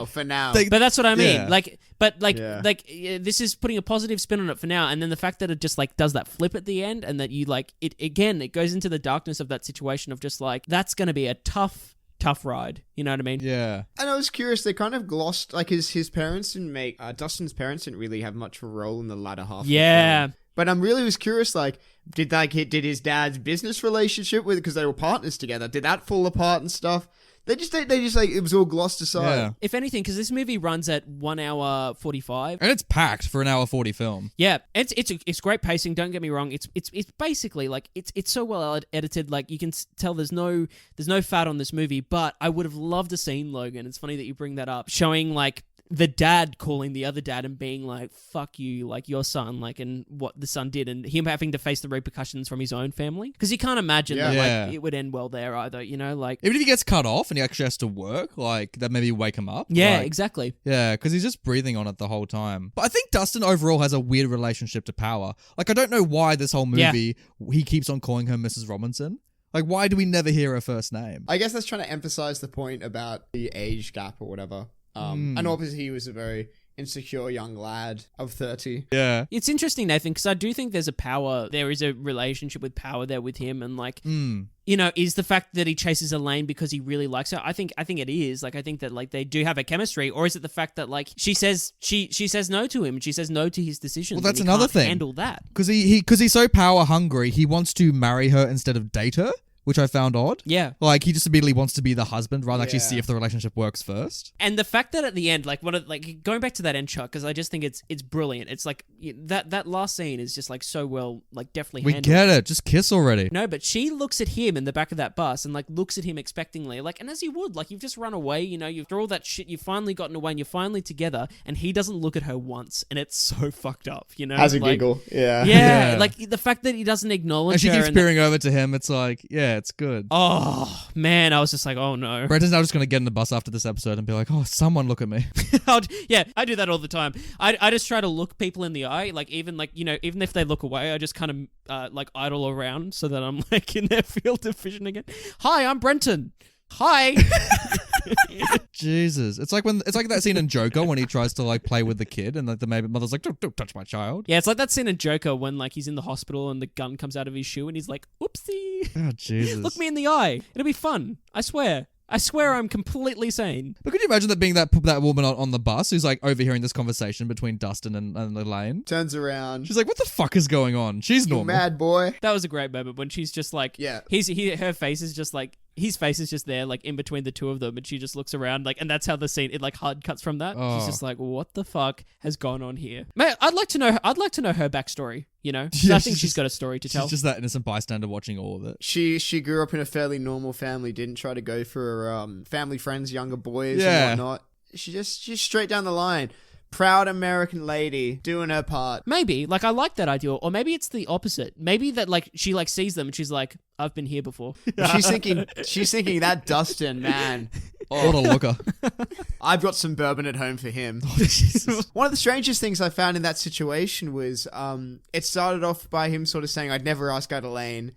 For now. But that's what I mean. This is putting a positive spin on it for now, and then the fact that it just, like, does that flip at the end, and that you, like, it goes into the darkness of that situation of just, like, that's going to be a tough ride. You know what I mean? Yeah. And I was curious, they kind of glossed, like, his parents didn't make... Dustin's parents didn't really have much of a role in the latter half of the film. But I'm really was curious, like, did his dad's business relationship with... Because they were partners together. Did that fall apart and stuff? They just like it was all glossed aside. Yeah. If anything, because this movie runs at 1 hour 45, and it's packed for an hour 40 film. Yeah, it's great pacing. Don't get me wrong. It's basically like it's so well edited. Like you can tell there's no fat on this movie. But I would have loved to seen Logan. It's funny that you bring that up, showing like the dad calling the other dad and being like, fuck you, like your son, like, and what the son did, and him having to face the repercussions from his own family. Because you can't imagine that like it would end well there either, you know, like... Even if he gets cut off and he actually has to work, like, that maybe wake him up. Yeah, like, exactly. Yeah, because he's just breathing on it the whole time. But I think Dustin overall has a weird relationship to power. Like, I don't know why this whole movie, he keeps on calling her Mrs. Robinson. Like, why do we never hear her first name? I guess that's trying to emphasize the point about the age gap or whatever. And obviously he was a very insecure young lad of 30. Yeah. It's interesting, Nathan, because I do think there is a relationship with power there with him, and like, you know, is the fact that he chases Elaine because he really likes her? I think it is. Like, I think that like they do have a chemistry, or is it the fact that like she says no to him, she says no to his decisions? Well, that's and he another can't thing. Handle that Because he's so power hungry, he wants to marry her instead of date her, which I found odd. Yeah. Like, he just immediately wants to be the husband rather than actually see if the relationship works first. And the fact that at the end, like, going back to that end shot, because I just think it's brilliant. It's like, that last scene is just, like, so well, like, definitely handled. We get it. Just kiss already. No, but she looks at him in the back of that bus and, like, looks at him expectingly. Like, and as you would, like, you've just run away, you know, after all that shit, you've finally gotten away and you're finally together, and he doesn't look at her once, and it's so fucked up, you know? As a like, giggle, yeah. Yeah, like, the fact that he doesn't acknowledge her. And she keeps peering over to him, it's like, yeah, it's good. Oh, man, I was just like, oh no. Brendan's now just going to get in the bus after this episode and be like, oh, someone look at me. Yeah, I do that all the time. I just try to look people in the eye, like, even if they look away, I just kind of, like, idle around so that I'm, like, in their field of vision again. Hi, I'm Brenton. Hi. Jesus. It's like that scene in Joker when he tries to like play with the kid and like the mother's like, don't touch my child. Yeah, it's like that scene in Joker when like he's in the hospital and the gun comes out of his shoe and he's like, oopsie. Oh, Jesus. Look me in the eye. It'll be fun. I swear I'm completely sane. But could you imagine that being that woman on the bus who's like overhearing this conversation between Dustin and Elaine? Turns around. She's like, what the fuck is going on? She's normal. You mad boy. That was a great moment when she's just like, her face is just like, his face is just there, like, in between the two of them, and she just looks around, like, and that's how the scene, it, like, hard cuts from that. Oh. She's just like, what the fuck has gone on here? Man, I'd like to know her backstory, you know? Yeah, I think she's got a story to tell. She's just that innocent bystander watching all of it. She grew up in a fairly normal family, didn't try to go for her, family friends, younger boys and whatnot. She's straight down the line. Proud American lady doing her part. Maybe, like, I like that idea, or maybe it's the opposite. Maybe that, like, she, like, sees them and she's like, I've been here before. She's thinking that Dustin, man. What a looker. I've got some bourbon at home for him. Oh, Jesus. One of the strangest things I found in that situation was it started off by him sort of saying, I'd never ask out Elaine.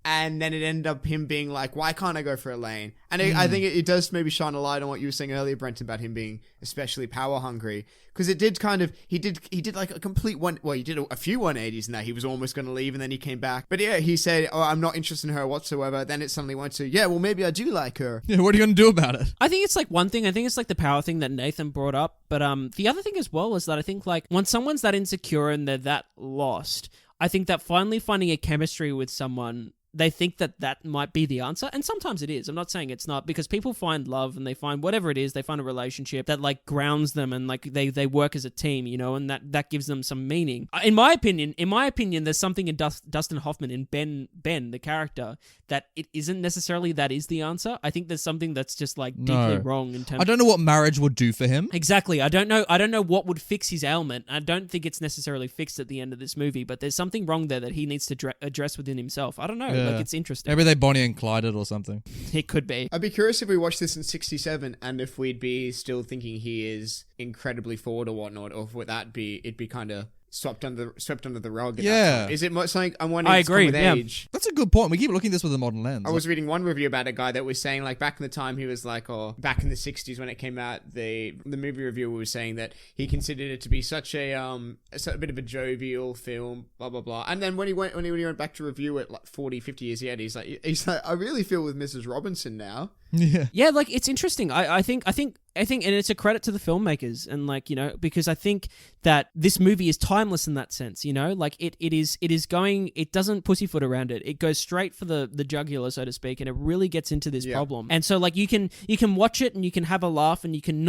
And then it ended up him being like, why can't I go for Elaine? And I think it does maybe shine a light on what you were saying earlier, Brent, about him being especially power hungry. Because it did kind of, he did like a complete he did a few 180s in that. He was almost going to leave and then he came back. But yeah, he said, oh, I'm not interested in her whatsoever. Then it suddenly went to, yeah, well, maybe I do like her. Yeah, what are you going to do about it? I think it's like one thing. I think it's like the power thing that Nathan brought up. But the other thing as well is that I think like when someone's that insecure and they're that lost, I think that finally finding a chemistry with someone they think that might be the answer. And sometimes it is. I'm not saying it's not, because people find love and they find whatever it is, they find a relationship that like grounds them and like they work as a team, you know, and that gives them some meaning. In my opinion, there's something in Dustin Hoffman, in Ben, the character, that it isn't necessarily that is the answer. I think there's something that's just like deeply wrong in terms. I don't know what marriage would do for him. Exactly. I don't know what would fix his ailment. I don't think it's necessarily fixed at the end of this movie, but there's something wrong there that he needs to address within himself. I don't know. Yeah. Like, it's interesting. Maybe they Bonnie and Clyde it or something. It could be. I'd be curious if we watched this in 67 and if we'd be still thinking he is incredibly forward or whatnot, or if it'd be kind of swept under the rug. At that time. Is it something I'm wondering? I agree. With age? That's a good point. We keep looking at this with a modern lens. I was reading one review about a guy that was saying, like, back in the time he was like, or back in the 60s when it came out, the movie reviewer was saying that he considered it to be such a bit of a jovial film, blah blah blah. And then when he went back to review it like 40, 50 years ahead, he's like, I really feel with Mrs. Robinson now. Yeah, like, it's interesting. I think, and it's a credit to the filmmakers, and like, you know, because I think that this movie is timeless in that sense, you know, like it doesn't pussyfoot around it. It goes straight for the jugular, so to speak, and it really gets into this problem. And so like you can watch it and you can have a laugh, and you can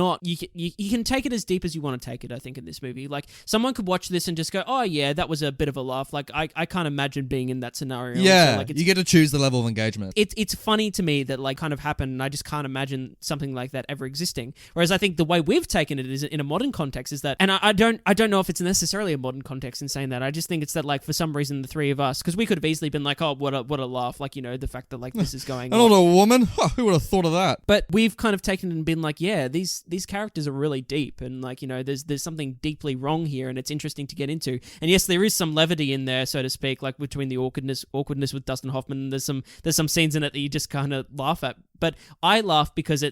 take it as deep as you want to take it. I think in this movie, like, someone could watch this and just go, oh yeah, that was a bit of a laugh. Like I can't imagine being in that scenario. Yeah, so, like, you get to choose the level of engagement. It's funny to me that like kind of happened, and I just can't imagine something like that ever existing. Whereas I think the way we've taken it is in a modern context is that, and I don't know if it's necessarily a modern context in saying that. I just think it's that, like, for some reason the three of us, because we could have easily been like, oh, what a laugh, like, you know, the fact that like this is going on. An older woman? Who would have thought of that? But we've kind of taken it and been like, yeah, these characters are really deep, and like, you know, there's something deeply wrong here, and it's interesting to get into. And yes, there is some levity in there, so to speak, like between the awkwardness with Dustin Hoffman. And there's some scenes in it that you just kind of laugh at. But I laugh because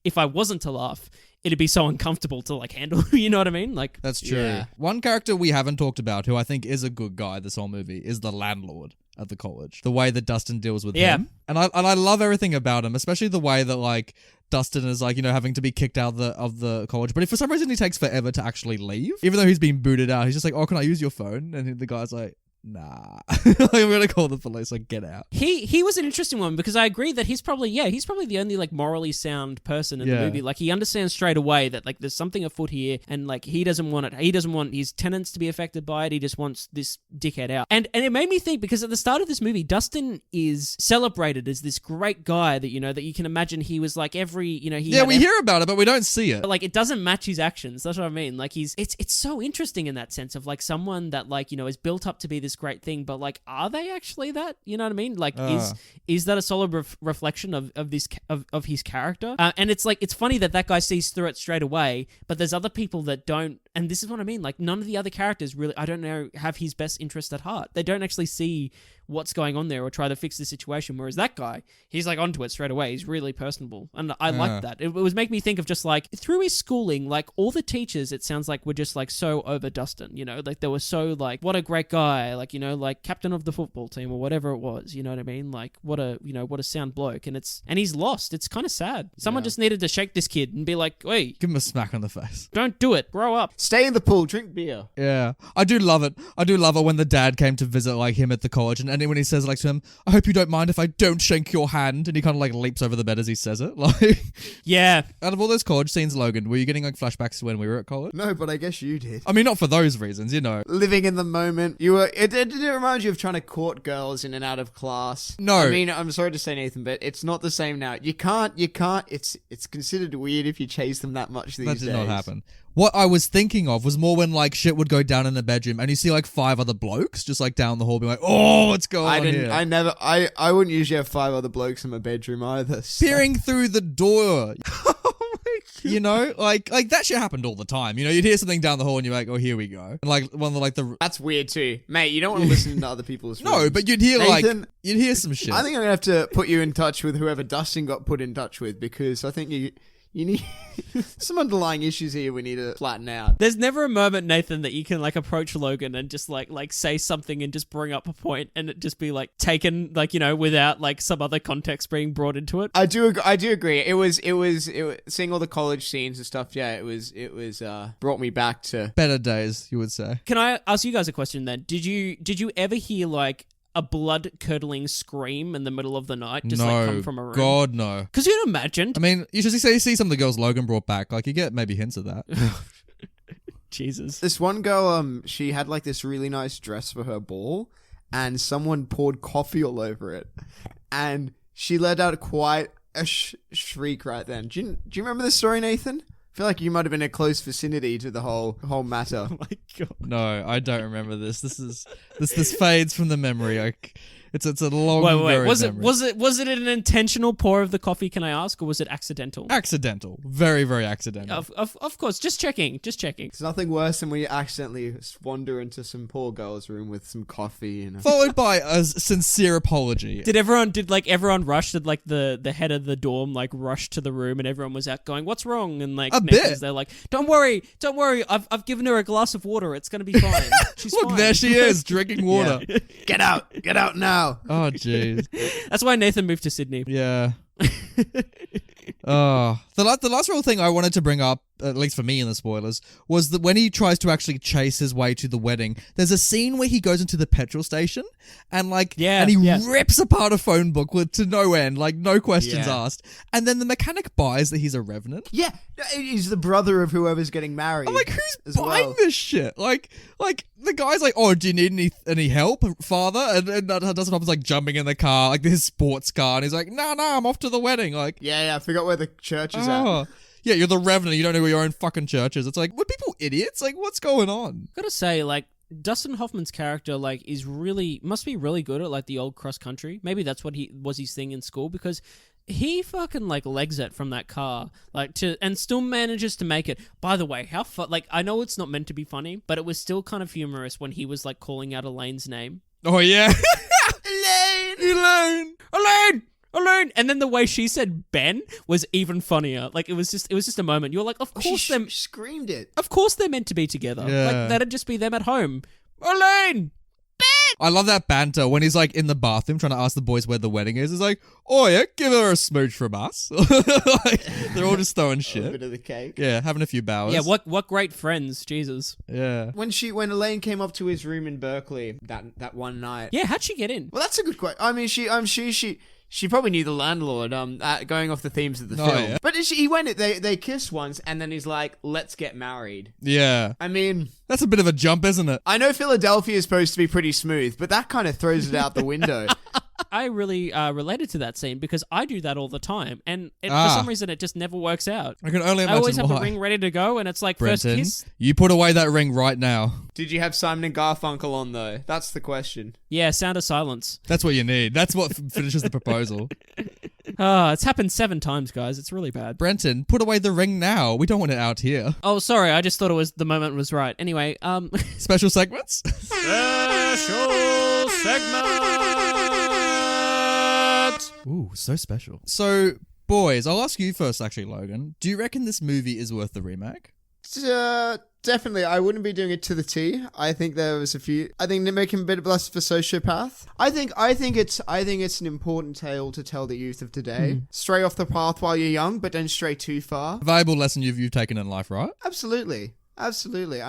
if I wasn't to laugh, it'd be so uncomfortable to like handle. You know what I mean? Like, that's true. Yeah. One character we haven't talked about, who I think is a good guy this whole movie, is the landlord at the college. The way that Dustin deals with him, and I love everything about him, especially the way that like Dustin is like, you know, having to be kicked out of the college, but if for some reason he takes forever to actually leave, even though he's been booted out, he's just like, oh, can I use your phone? And the guy's like, nah, I'm gonna call the police, like, get out. He was an interesting one, because I agree that he's probably the only like morally sound person in the movie. Like, he understands straight away that like there's something afoot here, and like he doesn't want his tenants to be affected by it. He just wants this dickhead out. And it made me think, because at the start of this movie, Dustin is celebrated as this great guy that, you know, that you can imagine he was like every, you know, we hear about it, but we don't see it. But like, it doesn't match his actions. That's what I mean. Like, it's so interesting in that sense of like someone that like, you know, is built up to be this great thing, but like, are they actually that? You know what I mean? Like, is that a solid reflection of his character? And it's like, it's funny that guy sees through it straight away, but there's other people that don't. And this is what I mean. Like, none of the other characters really, I don't know, have his best interest at heart. They don't actually see what's going on there or try to fix the situation. Whereas that guy, he's like onto it straight away. He's really personable. And I liked that. It was making me think of just like, through his schooling, like all the teachers, it sounds like, were just like so over Dustin, you know, like they were so like, what a great guy, like, you know, like captain of the football team or whatever it was, you know what I mean? Like, what a sound bloke. And he's lost. It's kind of sad. Someone just needed to shake this kid and be like, wait, give him a smack on the face. Don't do it. Grow up. Stay in the pool, drink beer. Yeah. I do love it when the dad came to visit like him at the college, and when he says like to him, I hope you don't mind if I don't shake your hand, and he kind of like leaps over the bed as he says it. Like, yeah. Out of all those college scenes, Logan, were you getting like flashbacks to when we were at college? No, but I guess you did. I mean, not for those reasons, you know. Living in the moment. You were. Did it remind you of trying to court girls in and out of class? No. I mean, I'm sorry to say, Nathan, but it's not the same now. You can't. It's considered weird if you chase them that much these days. That did not happen. What I was thinking of was more when like shit would go down in the bedroom and you see like 5 other blokes just like down the hall being like, oh, what's going on here? I wouldn't usually have 5 other blokes in my bedroom either. So. Peering through the door. You know, like that shit happened all the time. You know, you'd hear something down the hall and you're like, oh, here we go. And like one of the like the That's weird too, mate. You don't want to listen to other people's rooms. No, but you'd hear Nathan, you'd hear some shit. I think I'm gonna have to put you in touch with whoever Dustin got put in touch with, because I think you need some underlying issues here we need to flatten out. There's never a moment, Nathan, that you can like approach Logan and just like say something and just bring up a point and it just be like taken like, you know, without like some other context being brought into it. I do agree. It was seeing all the college scenes and stuff. Yeah, it was brought me back to better days, you would say. Can I ask you guys a question then? Did you ever hear like a blood-curdling scream in the middle of the night just like come from a room? God, no. Because you'd imagine. I mean, you should see some of the girls Logan brought back. Like, you get maybe hints of that. Jesus. This one girl, she had like this really nice dress for her ball, and someone poured coffee all over it, and she let out quite a shriek right then. Do you remember this story, Nathan? I feel like you might have been in a close vicinity to the whole matter. Oh my God. No, I don't remember this. This fades from the memory. It's a long. Wait. Was memory. it an intentional pour of the coffee? Can I ask, or was it accidental? Accidental, very very accidental. Of course, just checking. It's nothing worse than when you accidentally wander into some poor girl's room with some coffee and. Followed by a sincere apology. Did everyone rush? Did like the head of the dorm like rush to the room and everyone was out going, "What's wrong?" And like they're like, "Don't worry. I've given her a glass of water. It's gonna be fine. She's Look, fine." there she is drinking water. Yeah. Get out now. Oh jeez. That's why Nathan moved to Sydney. Yeah. Oh, the last real thing I wanted to bring up, at least for me in the spoilers, was that when he tries to actually chase his way to the wedding, there's a scene where he goes into the petrol station and rips apart a phone book to no end, like no questions asked. And then the mechanic buys that he's a revenant. Yeah, he's the brother of whoever's getting married. I'm like, who's buying this shit? Like the guy's like, oh, do you need any help, father? And Dustin Hoffman's like jumping in the car, like his sports car, and he's like, no, I'm off to the wedding. Like, yeah, I forgot where the church is at. Yeah, you're the revenant. You don't know where your own fucking church is. It's like, were people idiots? Like, what's going on? Gotta say, like, Dustin Hoffman's character, like, must be really good at, like, the old cross country. Maybe that's what was his thing in school, because he fucking, like, legs it from that car, like, and still manages to make it. By the way, like, I know it's not meant to be funny, but it was still kind of humorous when he was, like, calling out Elaine's name. Oh, yeah. Elaine! And then the way she said Ben was even funnier. Like, it was just a moment. You're like, of course she screamed it. Of course they're meant to be together. Yeah. Like, that'd just be them at home. Elaine! I love that banter when he's like in the bathroom trying to ask the boys where the wedding is. It's like, oh yeah, give her a smooch from us. Like, they're all just throwing shit. A bit of the cake. Yeah, having a few bowers. Yeah, what great friends, Jesus. Yeah. When Elaine came up to his room in Berkeley that one night. Yeah, how'd she get in? Well, that's a good question. I mean, she probably knew the landlord. Going off the themes of the film. Yeah. But he went. They kissed once, and then he's like, "Let's get married." Yeah. I mean, that's a bit of a jump, isn't it? I know Philadelphia is supposed to be pretty smooth, but that kind of throws it out the window. I really related to that scene because I do that all the time, and for some reason it just never works out. I can only imagine I always have why. the ring ready to go, and it's like Brenton, first kiss. you put away that ring right now. Did you have Simon and Garfunkel on though? That's the question. Yeah, Sound of Silence. That's what you need. That's what finishes the proposal. It's happened 7 times, guys. It's really bad. Brenton, put away the ring now. We don't want it out here. Oh, sorry. I just thought the moment was right. Anyway, Special segments? Special segment! Ooh, so special. So, boys, I'll ask you first, actually, Logan. Do you reckon this movie is worth the remake? Definitely. I wouldn't be doing it to the T. I think there was a few. I think they make him a bit less of a sociopath. I think it's an important tale to tell the youth of today. Stray off the path while you're young, but don't stray too far. A valuable lesson you've taken in life, right? Absolutely. I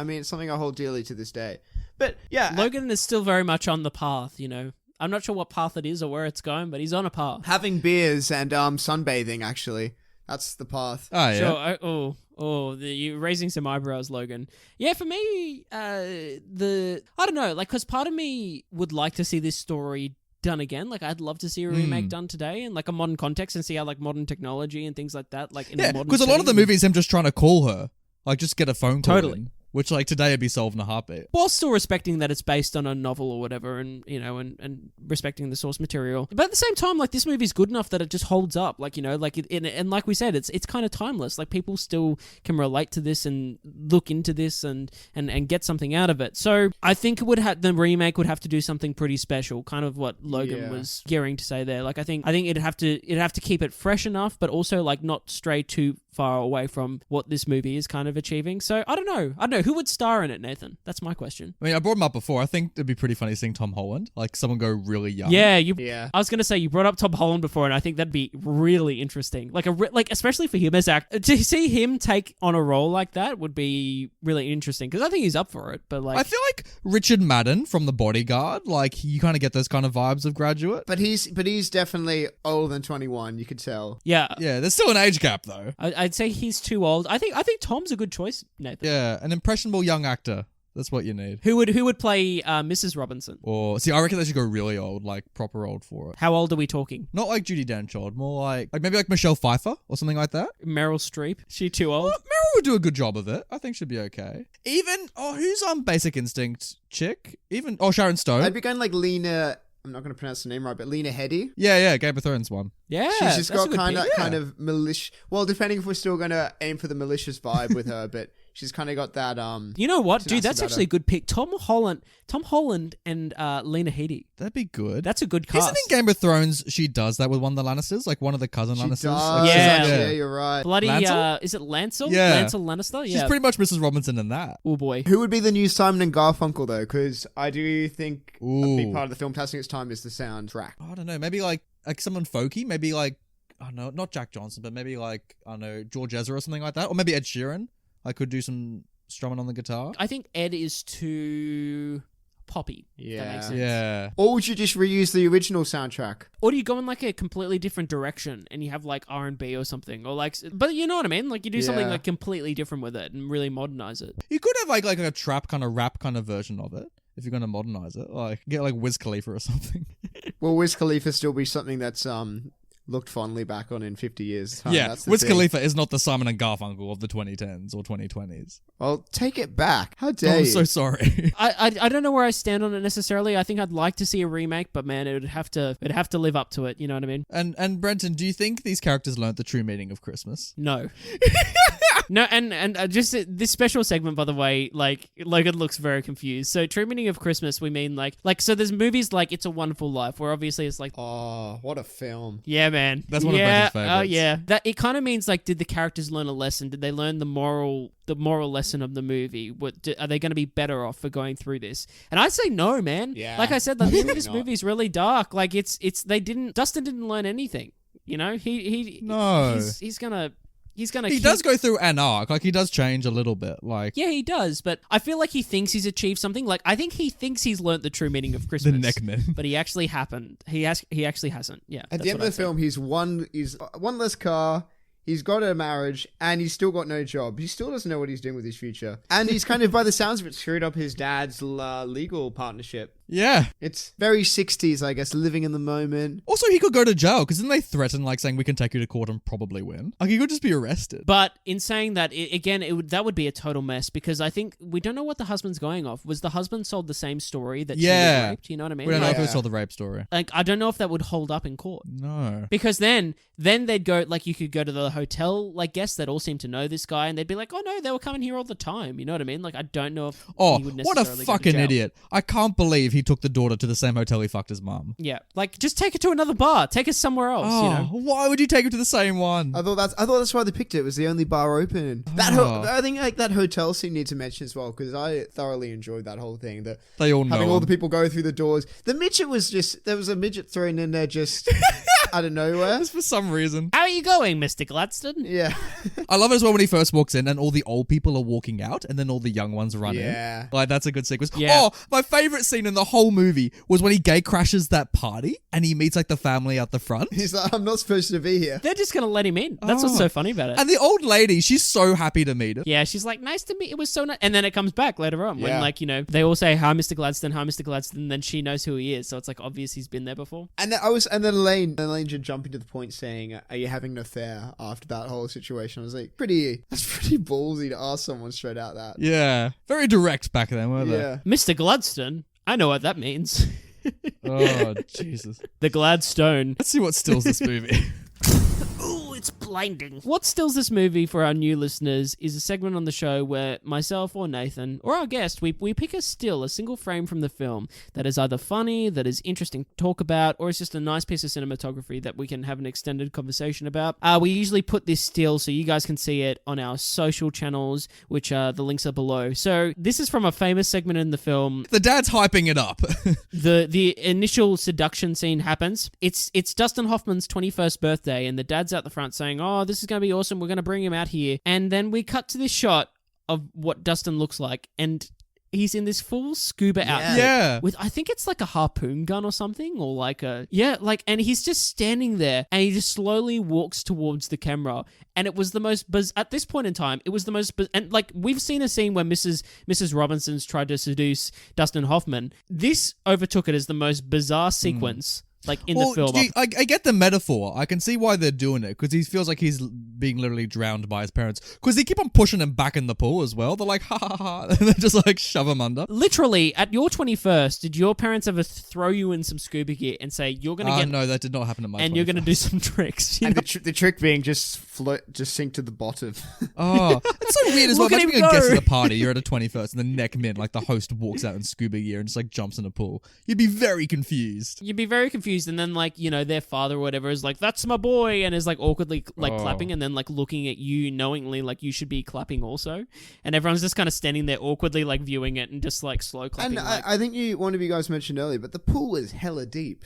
mean, it's something I hold dearly to this day. But yeah, Logan is still very much on the path, you know. I'm not sure what path it is or where it's going, but he's on a path. Having beers and sunbathing, actually. That's the path. Oh, yeah. Sure. You're raising some eyebrows, Logan. Yeah, for me, I don't know, like, because part of me would like to see this story done again. Like, I'd love to see a remake done today in, like, a modern context and see how, like, modern technology and things like that, like, in a modern because a lot of the setting. movie is him just trying to call her. Like, just get a phone call Totally. in, which, like, today would be solved in a heartbeat. While still respecting that it's based on a novel or whatever, and, you know, and respecting the source material. But at the same time, like, this movie's good enough that it just holds up. Like, you know, like, and like we said, it's kind of timeless. Like, people still can relate to this and look into this and get something out of it. So I think the remake would have to do something pretty special, kind of what Logan was gearing to say there. Like, I think it'd have to keep it fresh enough, but also, like, not stray too far away from what this movie is kind of achieving. So I don't know. who would star in it, Nathan? That's my question. I mean, I brought him up before. I think it'd be pretty funny seeing Tom Holland, like someone go really young. Yeah, I was gonna say you brought up Tom Holland before, and I think that'd be really interesting. Like especially for him as actor, to see him take on a role like that would be really interesting because I think he's up for it. But like, I feel like Richard Madden from The Bodyguard, like you kind of get those kind of vibes of Graduate. But he's definitely older than 21. You could tell. yeah, Yeah, there's still an age gap though. I'd say he's too old. I think Tom's a good choice, Nathan. Yeah, an impressionable young actor. That's what you need. Who would play Mrs. Robinson? Or see, I reckon they should go really old, like proper old for it. How old are we talking? Not like Judi Dench old, more like maybe like Michelle Pfeiffer or something like that. Meryl Streep? She too old? Meryl would do a good job of it. I think she'd be okay. Even who's on Basic Instinct chick? Sharon Stone. I'd be going like Lena. I'm not going to pronounce the name right, but Lena Headey. Yeah, Game of Thrones one. Yeah, She's just that's a got good pick. kind of malicious. Well, depending if we're still going to aim for the malicious vibe with her, but she's kind of got that. You know what, dude? That's about actually her. a good pick. Tom Holland, and Lena Headey. That'd be good. That's a good cast. Isn't in Game of Thrones she does that with one of the Lannisters, like one of the cousin She Lannisters? does. Like, Yeah. Yeah, you're right. Bloody, Lancel? is it Lancel? Yeah. Lancel Lannister? She's Yeah. pretty much Mrs. Robinson in that. Oh boy. Who would be the new Simon and Garfunkel though? Because I do think a big Ooh. part of the film passing its time is the soundtrack. I don't know, maybe like someone folky, maybe like, I don't know, not Jack Johnson, but maybe like, I don't know, George Ezra or something like that. Or maybe Ed Sheeran. I could do some strumming on the guitar. I think Ed is too poppy. If that makes sense. Yeah. Or would you just reuse the original soundtrack? Or do you go in like a completely different direction and you have like R&B or something, or like, but you know what I mean? Like you do something Yeah. like completely different with it and really modernize it. You could have like a trap kind of rap kind of version of it if you're going to modernize it. Like get like Wiz Khalifa or something. Will Wiz Khalifa still be something that's looked fondly back on in 50 years' time? Yeah, That's the Wiz thing. Khalifa is not the Simon and Garfunkel of the 2010s or 2020s. Well, take it back. How Oh, dare I'm you? so sorry. I don't know where I stand on it necessarily. I think I'd like to see a remake, but man, it'd have to live up to it. You know what I mean? And Brenton, do you think these characters learnt the true meaning of Christmas? No. No, and just this special segment, by the way, like Logan looks very confused. So, true meaning of Christmas, we mean like so. There's movies like It's a Wonderful Life, where obviously it's like, Oh, what a film. yeah, man, That's one of yeah, Brendan's favorites. oh yeah. That it kind of means like, did the characters learn a lesson? Did they learn the moral lesson of the movie? Are they going to be better off for going through this? And I say no, man. Yeah. Like I said, the theme of Probably this not. movie is really dark. Like Dustin didn't learn anything. You know, No. he's gonna. He does go through an arc. Like, he does change a little bit. Like, Yeah, he does, but I feel like he thinks he's achieved something. Like, I think he thinks he's learnt the true meaning of Christmas. the Neckman. But he actually happened. He actually hasn't. Yeah. At the end of the film, he's one less car. He's got a marriage, and he's still got no job. He still doesn't know what he's doing with his future. And he's kind of, by the sounds of it, screwed up his dad's legal partnership. Yeah. It's very 60s, I guess, living in the moment. Also, he could go to jail, because then they threaten, like, saying we can take you to court and probably win. Like, he could just be arrested. But in saying that, that would be a total mess, because I think we don't know what the husband's going off. Was the husband sold the same story that she was raped? You know what I mean? We don't know if Yeah. it was told the rape story. Like, I don't know if that would hold up in court. No. Because then they'd go, like, you could go to the hotel, like, guests that all seem to know this guy, and they'd be like, oh no, they were coming here all the time. You know what I mean? Like, I don't know if Oh, he would what a necessarily go to fucking jail. idiot. I can't believe he took the daughter to the same hotel he fucked his mum. Yeah, like, just take her to another bar. Take her somewhere else, Oh, you know? why would you take him to the same one? I thought that's why they picked it. It was the only bar open. I think like that hotel scene needs to mention as well, because I thoroughly enjoyed that whole thing. That They all know having all him. the people go through the doors. The midget was just, there was a midget thrown in there just out of nowhere. Just for some reason. How are you going, Mr. Gladstone? Yeah. I love it as well when he first walks in and all the old people are walking out and then all the young ones run Yeah. in. Like, that's a good sequence. Yeah. Oh, my favorite scene in the whole movie was when he gay crashes that party and he meets like the family out the front. He's like, I'm not supposed to be here. They're just gonna let him in. That's what's so funny about it. And the old lady, she's so happy to meet him. Yeah, she's like, nice to meet. It was so nice. And then it comes back later on when, Yeah. like, you know, they all say, hi, Mr. Gladstone, hi, Mr. Gladstone. And then she knows who he is. So it's like obvious he's been there before. And then Elaine just jumping to the point saying, are you having an affair after that whole situation? I was like, that's pretty ballsy to ask someone straight out that. Yeah. Very direct back then, weren't Yeah. Mr. Gladstone, I know what that means. they? Oh, Jesus. The Gladstone. Let's see what stills this movie. Ooh, it's blood. blinding. What stills this movie for our new listeners is a segment on the show where myself or Nathan or our guest, we pick a single frame from the film that is either funny, that is interesting to talk about, or it's just a nice piece of cinematography that we can have an extended conversation about. We usually put this still so you guys can see it on our social channels, which the links are below. So this is from a famous segment in the film. The dad's hyping it up. The initial seduction scene happens. It's Dustin Hoffman's 21st birthday, and the dad's out the front saying, "Oh, this is going to be awesome. We're going to bring him out here." And then we cut to this shot of what Dustin looks like, and he's in this full scuba outfit. Yeah. With, I think it's like a harpoon gun or something, or like a... Yeah, like, and he's just standing there, and he just slowly walks towards the camera. And it was the most... At this point in time, it was the most... And, like, we've seen a scene where Mrs. Robinson's tried to seduce Dustin Hoffman. This overtook it as the most bizarre sequence... Like in the film. I get the metaphor. I can see why they're doing it, because he feels like he's being literally drowned by his parents. Because they keep on pushing him back in the pool as well. They're like, ha ha ha. And they just like shove him under. Literally, at your 21st, did your parents ever throw you in some scuba gear and say, you're going to get... No, that did not happen at my And 21st. you're going to do some tricks. And the trick being just sink to the bottom. Oh, it's so weird as well. Look at Imagine him being a guest go. at a party, you're at a 21st, and the neck min, like the host walks out in scuba gear and just like jumps in a pool. You'd be very confused. You'd be very confused, and then like, you know, their father or whatever is like, that's my boy, and is like awkwardly like clapping, and then like looking at you knowingly like you should be clapping also, and everyone's just kind of standing there awkwardly like viewing it and just like slow clapping. And like, I think one of you guys mentioned earlier, but the pool is hella deep.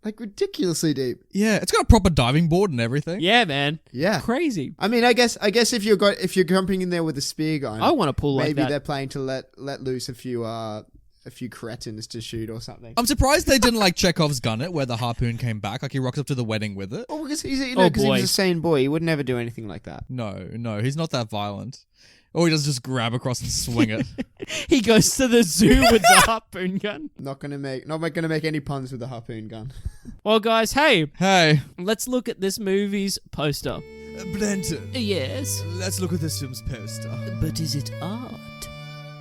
Like ridiculously deep. Yeah, it's got a proper diving board and everything. yeah, man, Yeah. crazy. I mean, I guess if you're jumping in there with a spear gun, I want a pool like maybe that. they're planning to let loose a few cretins to shoot or something. I'm surprised they didn't like Chekhov's gun it, where the harpoon came back. Like he rocks up to the wedding with it. Oh, because he Oh, was boy. a sane boy. He would never do anything like that. No, he's not that violent. All he does is just grab across and swing it. He goes to the zoo with the harpoon gun. Not gonna make any puns with the harpoon gun. Well, guys, hey, Hey, let's look at this movie's poster. Banter. Yes, Let's look at this film's poster. but is it art?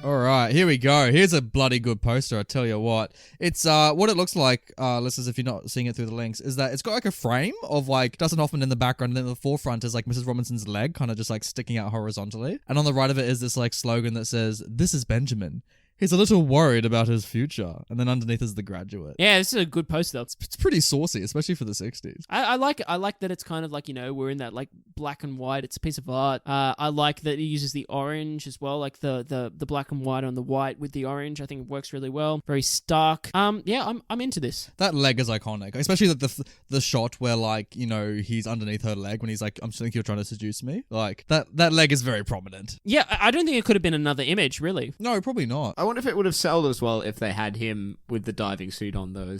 All right, here we go. Here's a bloody good poster, I tell you what. It's what it looks like, listeners, if you're not seeing it through the links, is that it's got like a frame of like Dustin Hoffman in the background, and then in the forefront is like Mrs. Robinson's leg kind of just like sticking out horizontally. And on the right of it is this like slogan that says, "This is Benjamin. He's a little worried about his future." And then underneath is The Graduate. Yeah, this is a good poster. It's pretty saucy, especially for the 60s. I like it. I like that it's kind of like, you know, we're in that like black and white. It's a piece of art. I like that it uses the orange as well, like the black and white on the white with the orange. I think it works really well. Very stark. Yeah, I'm into this. That leg is iconic, especially the shot where like, you know, he's underneath her leg when he's like, "I'm think you're trying to seduce me." Like that leg is very prominent. Yeah, I don't think it could have been another image, really. No, probably not. I wonder if it would have sold as well if they had him with the diving suit on, though.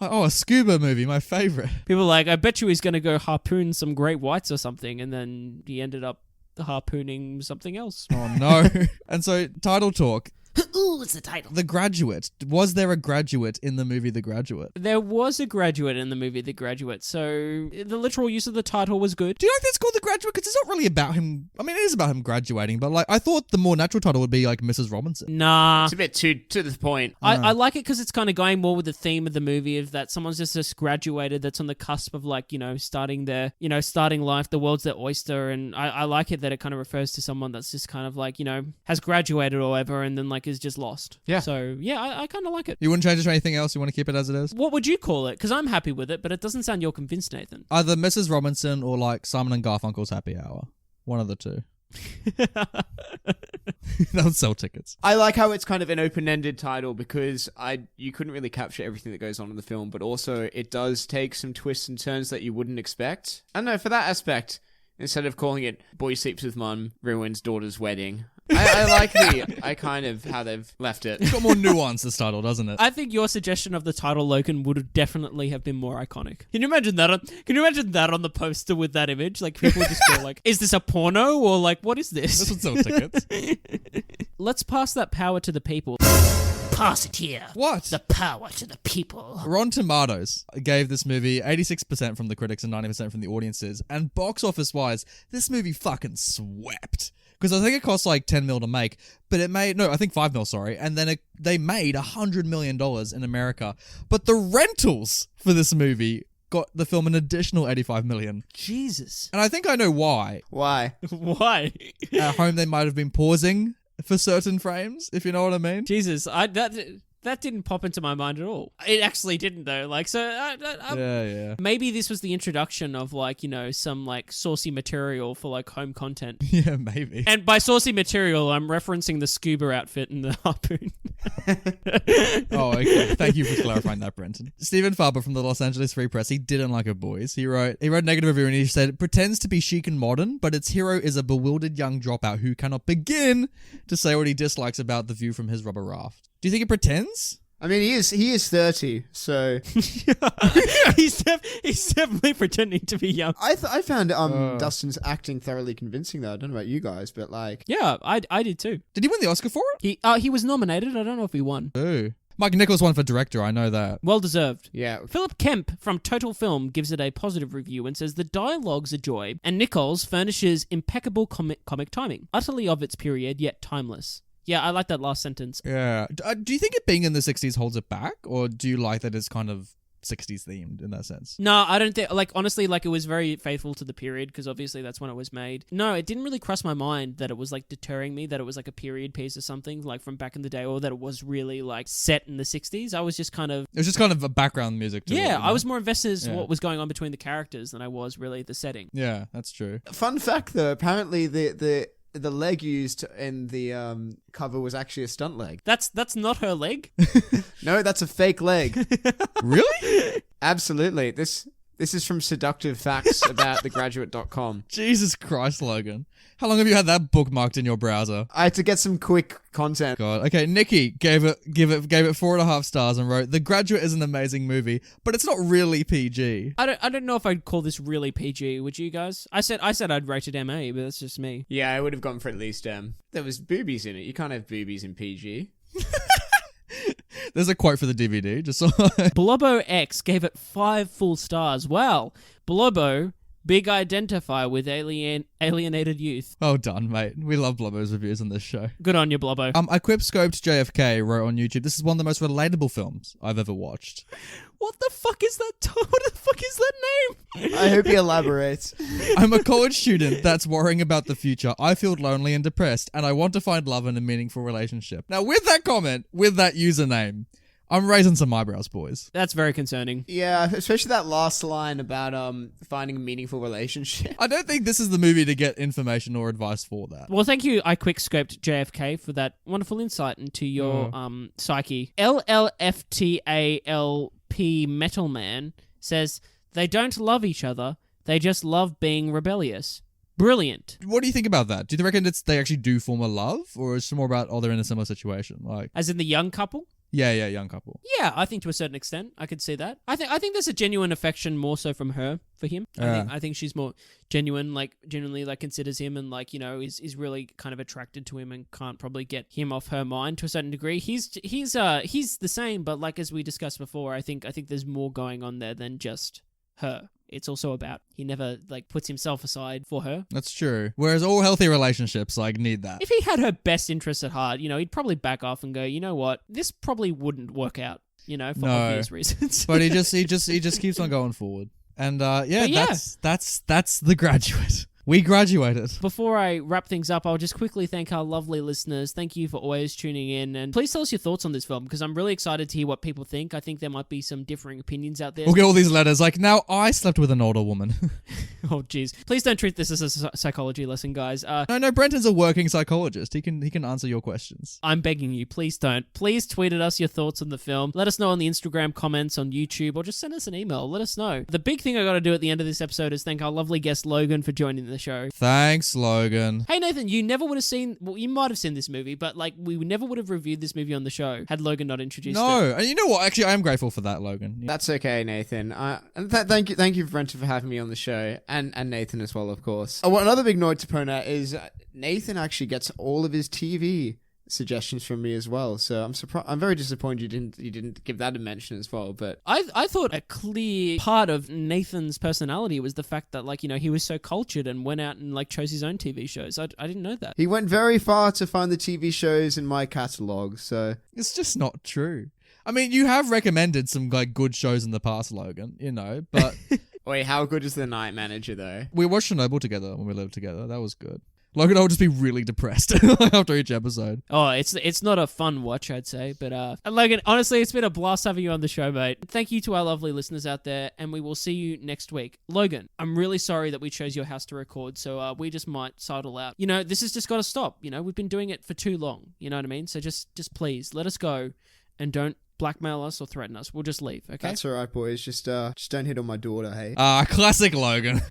Oh, a scuba movie, my favorite. People are like, I bet you he's going to go harpoon some great whites or something, and then he ended up harpooning something else. Oh no. And so, title talk. Ooh, it's the title. The Graduate. Was there a graduate in the movie The Graduate? There was a graduate in the movie The Graduate, so the literal use of the title was good. Do you like that it's called The Graduate? Because it's not really about him. I mean, it is about him graduating, but like, I thought the more natural title would be like Mrs. Robinson. Nah. It's a bit too to the point. I like it because it's kind of going more with the theme of the movie of that someone's just graduated that's on the cusp of like, you know, starting life, the world's their oyster, and I like it that it kind of refers to someone that's just kind of like, you know, has graduated or whatever and then like is just lost. Yeah. So yeah, I kind of like it. You wouldn't change it to anything else? You want to keep it as it is? What would you call it? Because I'm happy with it, but it doesn't sound you're convinced, Nathan. Either Mrs. Robinson or like Simon and Garfunkel's Happy Hour. One of the two. That would sell tickets. I like how it's kind of an open-ended title because you couldn't really capture everything that goes on in the film, but also it does take some twists and turns that you wouldn't expect. I don't know, for that aspect, instead of calling it Boy Sleeps with Mum, Ruins Daughter's Wedding, I like kind of how they've left it. It's got more nuance, this title, doesn't it? I think your suggestion of the title Logan would definitely have been more iconic. Can you imagine that on the poster with that image? Like people just go like, is this a porno or like what is this? This would sell tickets. Let's pass that power to the people. Pass it here. What? The power to the people. Rotten Tomatoes gave this movie 86% from the critics and 90% from the audiences. And box office wise, this movie fucking swept. Because I think it cost like 10 mil to make, but it made, no, I think 5 mil, sorry. And then they made $100 million in America. But the rentals for this movie got the film an additional 85 million. Jesus. And I think I know why. Why? Why? At home, they might have been pausing for certain frames, if you know what I mean. Jesus, that didn't pop into my mind at all. It actually didn't though. Like, so Yeah. maybe this was the introduction of like, some like saucy material for like home content. Yeah, maybe. And by saucy material, I'm referencing the scuba outfit and the harpoon. Oh, okay. Thank you for clarifying that, Brenton. Stephen Farber from the Los Angeles Free Press, he didn't like Her Boys. He wrote a negative review and he said, pretends to be chic and modern, but its hero is a bewildered young dropout who cannot begin to say what he dislikes about the view from his rubber raft. Do you think it pretends? I mean, he is 30, so he's definitely pretending to be young. I found Dustin's acting thoroughly convincing though. I don't know about you guys, but like, Yeah, I did too. Did he win the Oscar for it? He was nominated. I don't know if he won. Ooh. Mike Nichols won for director, I know that. Well deserved. yeah. Philip Kemp from Total Film gives it a positive review and says the dialogue's a joy, and Nichols furnishes impeccable comic timing, utterly of its period yet timeless. Yeah, I like that last sentence. Yeah. Do you think it being in the 60s holds it back? Or do you like that it's kind of 60s themed in that sense? No, I don't think, like, honestly, like, it was very faithful to the period, because obviously that's when it was made. No, it didn't really cross my mind that it was, like, deterring me, that it was, like, a period piece or something, like, from back in the day, or that it was really, like, set in the 60s. I was just kind of... It was just kind of a background music to it. Yeah, You know? I was more invested in what was going on between the characters than I was really the setting. Yeah, that's true. Fun fact though, apparently the leg used in the cover was actually a stunt leg. That's not her leg. No, that's a fake leg. Really? Absolutely. This is from seductive facts about thegraduate.com. Jesus Christ, Logan. How long have you had that bookmarked in your browser? I had to get some quick content. God. Okay, Nikki gave it 4.5 stars and wrote, The Graduate is an amazing movie, but it's not really PG. I don't know if I'd call this really PG, would you guys? I said I'd rate it MA, but that's just me. Yeah, I would have gone for at least there was boobies in it. You can't have boobies in PG. There's a quote for the DVD, just so Blobbo X gave it 5 full stars. Wow. Blobbo, big identifier with alienated youth. Well done, mate. We love Blobbo's reviews on this show. Good on you, Blobbo. I Scoped JFK wrote on YouTube, this is one of the most relatable films I've ever watched. What the fuck is that? What the fuck is that name? I hope he elaborates. I'm a college student that's worrying about the future. I feel lonely and depressed, and I want to find love in a meaningful relationship. Now, with that comment, with that username, I'm raising some eyebrows, boys. That's very concerning. Yeah, especially that last line about finding a meaningful relationship. I don't think this is the movie to get information or advice for that. Well, thank you, I Scoped JFK, for that wonderful insight into your psyche. LLFTALP Metal Man says, they don't love each other, they just love being rebellious. Brilliant. What do you think about that? Do you reckon they actually do form a love, or is it more about, they're in a similar situation? Like, As in the young couple? yeah, young couple. Yeah, I think to a certain extent, I could see that. I think there's a genuine affection more so from her for him. I think she's more genuine, like genuinely like considers him and like, is really kind of attracted to him and can't probably get him off her mind to a certain degree. He's the same, but like as we discussed before, I think there's more going on there than just her. It's also about he never like puts himself aside for her. That's true. Whereas all healthy relationships like need that. If he had her best interests at heart, he'd probably back off and go, you know what, this probably wouldn't work out, for obvious reasons. But he just keeps on going forward. And that's The Graduate. We graduated. Before I wrap things up, I'll just quickly thank our lovely listeners. Thank you for always tuning in. And please tell us your thoughts on this film, because I'm really excited to hear what people think. I think there might be some differing opinions out there. We'll get all these letters like, now I slept with an older woman. Oh, jeez. Please don't treat this as a psychology lesson, guys. No, Brenton's a working psychologist. He can answer your questions. I'm begging you, please don't. Please tweet at us your thoughts on the film. Let us know on the Instagram comments, on YouTube, or just send us an email. Let us know. The big thing I got to do at the end of this episode is thank our lovely guest, Logan, for joining the show. Thanks, Logan. Hey, Nathan, you never would have seen... Well, you might have seen this movie, but like we never would have reviewed this movie on the show had Logan not introduced it. No, and you know what? Actually, I am grateful for that, Logan. Yeah. That's okay, Nathan. And thank you, Brenton, for having me on the show, and Nathan as well, of course. Oh, another big note to point out is Nathan actually gets all of his TV suggestions from me as well. So I'm very disappointed you didn't give that a mention as well. But I thought a clear part of Nathan's personality was the fact that he was so cultured and went out and chose his own TV shows. I didn't know that. He went very far to find the TV shows in my catalog. So it's just not true. I mean, you have recommended some like good shows in the past, Logan, you know, but Wait, how good is The Night Manager, though? we watched Chernobyl together when we lived together. That was good. Logan, I would just be really depressed after each episode. Oh, it's not a fun watch, I'd say. But Logan, honestly, it's been a blast having you on the show, mate. Thank you to our lovely listeners out there, and we will see you next week. Logan, I'm really sorry that we chose your house to record, so we just might sidle out. You know, this has just got to stop. You know, we've been doing it for too long. You know what I mean? So just please let us go, and don't blackmail us or threaten us. We'll just leave. Okay? That's all right, boys. Just don't hit on my daughter, hey? Classic Logan.